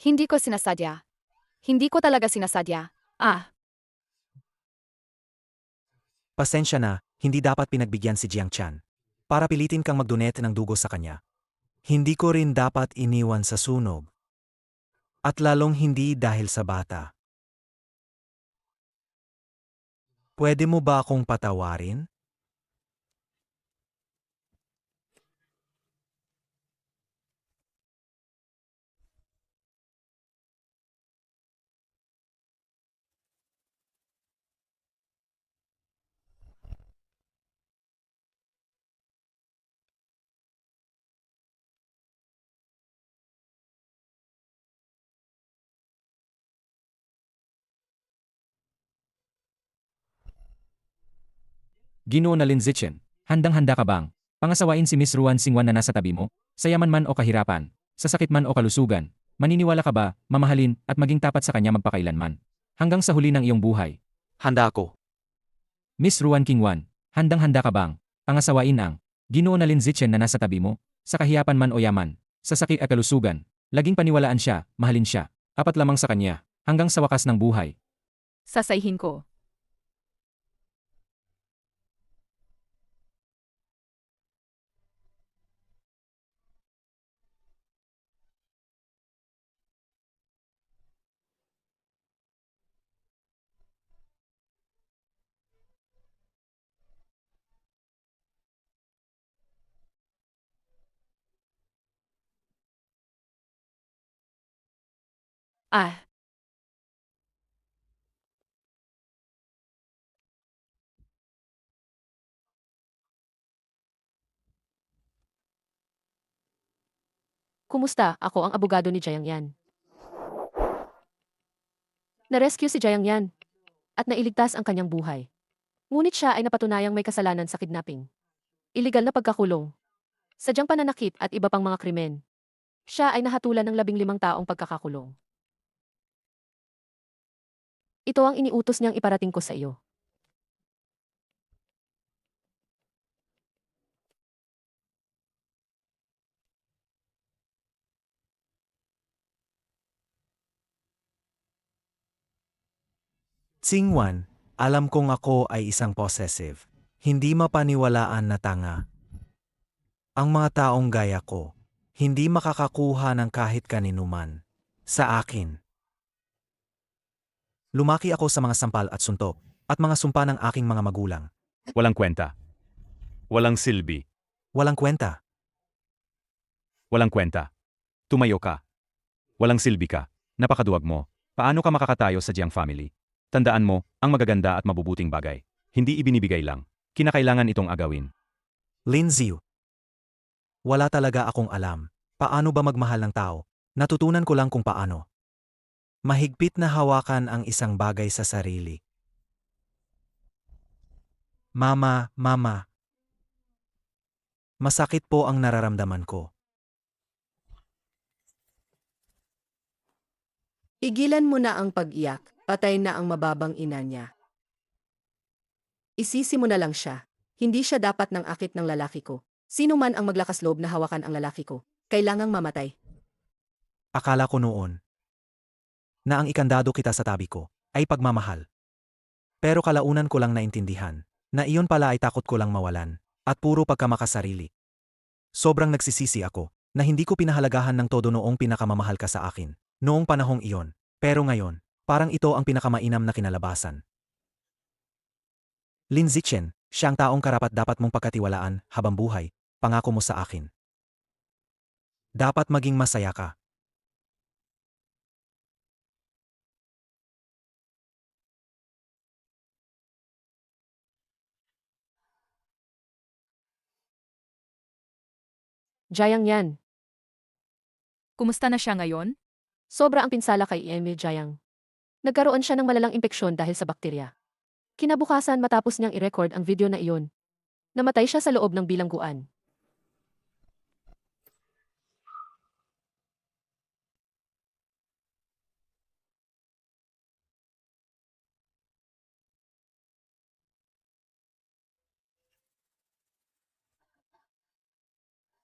S2: Hindi ko sinasadya. Hindi ko talaga sinasadya.
S1: Ah,
S3: Pasensya na, hindi dapat pinagbigyan si Jiang Chan. Para pilitin kang magdonate ng dugo sa kanya. Hindi ko rin dapat iniwan sa sunog. At lalong hindi dahil sa bata. Pwede mo ba akong patawarin?
S7: Ginoo na Lin Zichen, handang-handa ka bang pangasawain si Miss Ruan Qingwan na nasa tabi mo? Sa yaman man o kahirapan, sa sakit man o kalusugan, maniniwala ka ba, mamahalin at maging tapat sa kanya magpakailanman? Hanggang sa huli ng iyong buhay.
S8: Handa ako.
S7: Miss Ruan Qingwan, handang-handa ka bang pangasawain ang Ginoo na Lin Zichen na nasa tabi mo? Sa kahiyapan man o yaman, sa sakit at kalusugan, laging paniwalaan siya, mahalin siya, apat lamang sa kanya, hanggang sa wakas ng buhay.
S1: sasayhin ko. Ah,
S9: Kumusta? Ako ang abogado ni Jiang Yan. Na-rescue si Jiang Yan at nailigtas ang kanyang buhay. Ngunit siya ay napatunayang may kasalanan sa kidnapping, iligal na pagkakulong, sadyang pananakit at iba pang mga krimen. Siya ay nahatulan ng 15 taong pagkakakulong. Ito ang iniutos niyang iparating ko sa iyo.
S3: Qingwan, alam kong ako ay isang possessive. Hindi mapaniwalaan na tanga. Ang mga taong gaya ko, hindi makakakuha ng kahit kaninuman. Sa akin. Lumaki ako sa mga sampal at suntok, at mga sumpa ng aking mga magulang.
S6: Walang kwenta. Walang silbi.
S3: Walang kwenta.
S6: Walang kwenta. Tumayo ka. Walang silbi ka. Napakaduwag mo. Paano ka makakatayo sa Jiang family? Tandaan mo, ang magaganda at mabubuting bagay. Hindi ibinibigay lang. Kinakailangan itong agawin.
S3: Lin Ziu. Wala talaga akong alam. Paano ba magmahal ng tao? Natutunan ko lang kung paano. Mahigpit na hawakan ang isang bagay sa sarili. Mama. Masakit po ang nararamdaman ko.
S10: Igilan mo na ang pag-iyak, patay na ang mababang ina niya. Isisi mo na lang siya. Hindi siya dapat ng akit ng lalaki ko. Sino man ang maglakas loob na hawakan ang lalaki ko, kailangang mamatay.
S3: Akala ko noon na ang ikandado kita sa tabi ko ay pagmamahal. Pero kalaunan ko lang naintindihan na iyon pala ay takot ko lang mawalan at puro pagkamakasarili. Sobrang nagsisisi ako na hindi ko pinahalagahan ng todo noong pinakamamahal ka sa akin. Noong panahong iyon. Pero ngayon, parang ito ang pinakamainam na kinalabasan. Lin Zichen, siya ang taong karapat-dapat mong pagkatiwalaan habang buhay, pangako mo sa akin. Dapat maging masaya ka.
S10: Jiang Yan.
S1: Kumusta na siya ngayon?
S10: Sobra ang pinsala kay Emil Jiang. Nagkaroon siya ng malalang impeksyon dahil sa bakterya. Kinabukasan matapos niyang i-record ang video na iyon. Namatay siya sa loob ng bilangguan.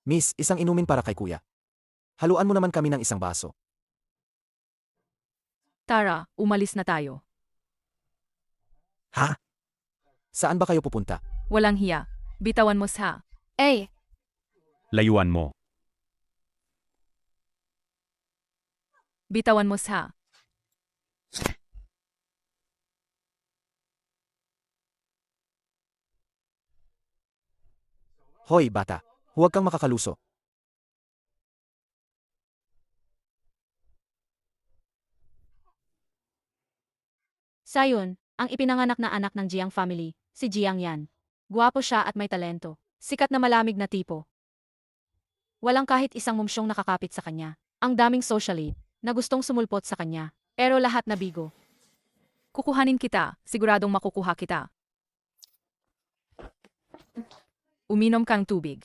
S8: Miss, isang inumin para kay kuya. Haluan mo naman kami ng isang baso.
S1: Tara, umalis na tayo.
S3: Ha?
S8: Saan ba kayo pupunta?
S1: Walang hiya. Bitawan mo sa.
S6: Layuan mo.
S1: Bitawan mo sa.
S8: Hoy, bata. Huwag kang makakaluso.
S9: Sayon, ang ipinanganak na anak ng Jiang family, si Jiang Yan. Guwapo siya at may talento. Sikat na malamig na tipo. Walang kahit isang mumsyong nakakapit sa kanya. Ang daming socially na gustong sumulpot sa kanya. Pero lahat na bigo.
S1: Kukuhanin kita, siguradong makukuha kita. Uminom kang tubig.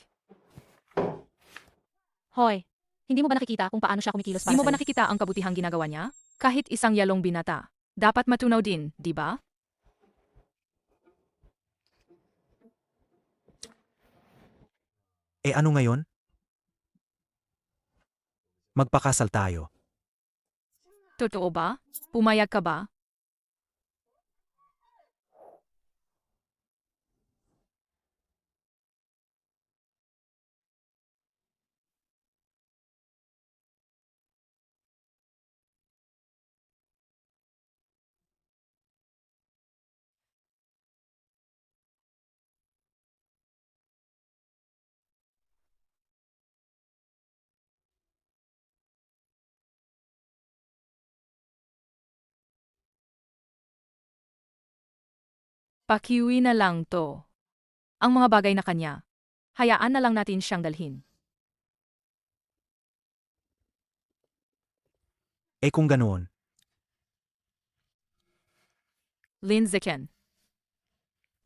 S9: Hoy, hindi mo ba nakikita kung paano siya kumikilos para
S1: Di mo ba
S9: sa'yo?
S1: nakikita ang kabutihang ginagawa niya? Kahit isang yalong binata. Dapat matunaw din, di ba?
S3: Ano ngayon? Magpakasal tayo.
S1: Totoo ba? Pumayag ka ba? Pakiuwi na lang to. Ang mga bagay na kanya. Hayaan na lang natin siyang dalhin.
S3: Kung ganoon,
S1: Lin Zichen.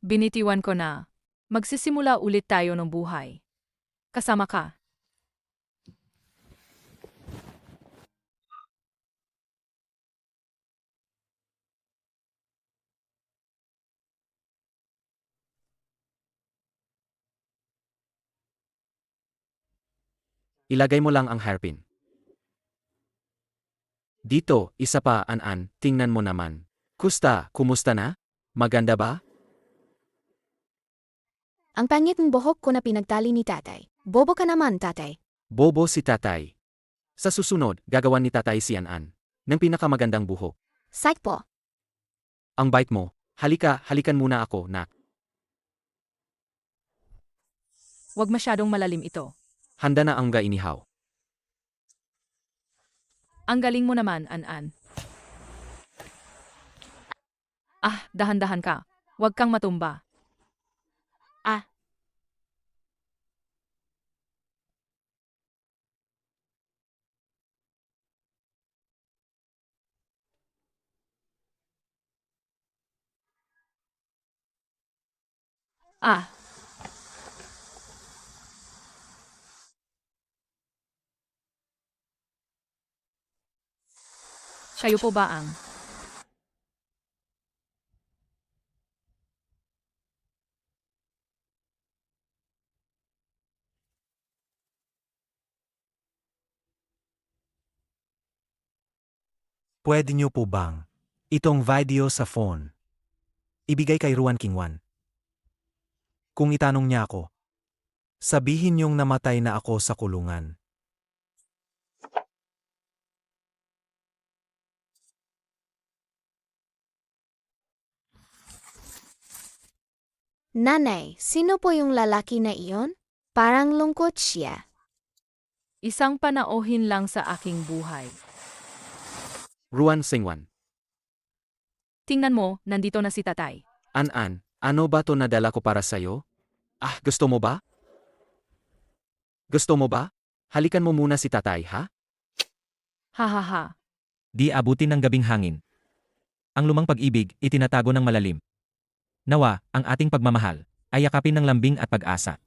S1: Binitiwan ko na. Magsisimula ulit tayo ng buhay. Kasama ka.
S5: Ilagay mo lang ang hairpin. Dito, isa pa, An-An, tingnan mo naman. Kumusta na? Maganda ba?
S2: Ang pangit ng buhok ko na pinagtali ni tatay. Bobo ka naman, tatay.
S5: Bobo si tatay. Sa susunod, gagawan ni tatay si An-An ng pinakamagandang buhok.
S2: Psych po.
S5: Ang bite mo. Halikan muna ako, nak.
S1: Huwag masyadong malalim ito.
S5: Handa na ang gainihaw.
S1: Ang galing mo naman, An-An. Dahan-dahan ka. Huwag kang matumba. Kayo po ba ang...
S3: pwede niyo po bang itong video sa phone ibigay kay Ruan Kingwan? Kung itanong niya ako, sabihin niyong namatay na ako sa kulungan.
S11: Nanay, sino po yung lalaki na iyon? Parang lungkot siya.
S1: Isang panauhin lang sa aking buhay.
S5: Ruan Xingwan.
S1: Tingnan mo, nandito na si tatay.
S5: An, ano ba to nadala ko para sa'yo? Ah, gusto mo ba? Gusto mo ba? Halikan mo muna si tatay, ha?
S1: Hahaha.
S7: Di abutin ng gabing hangin. Ang lumang pag-ibig, itinatago ng malalim. Nawa, ang ating pagmamahal, ay yakapin ng lambing at pag-asa.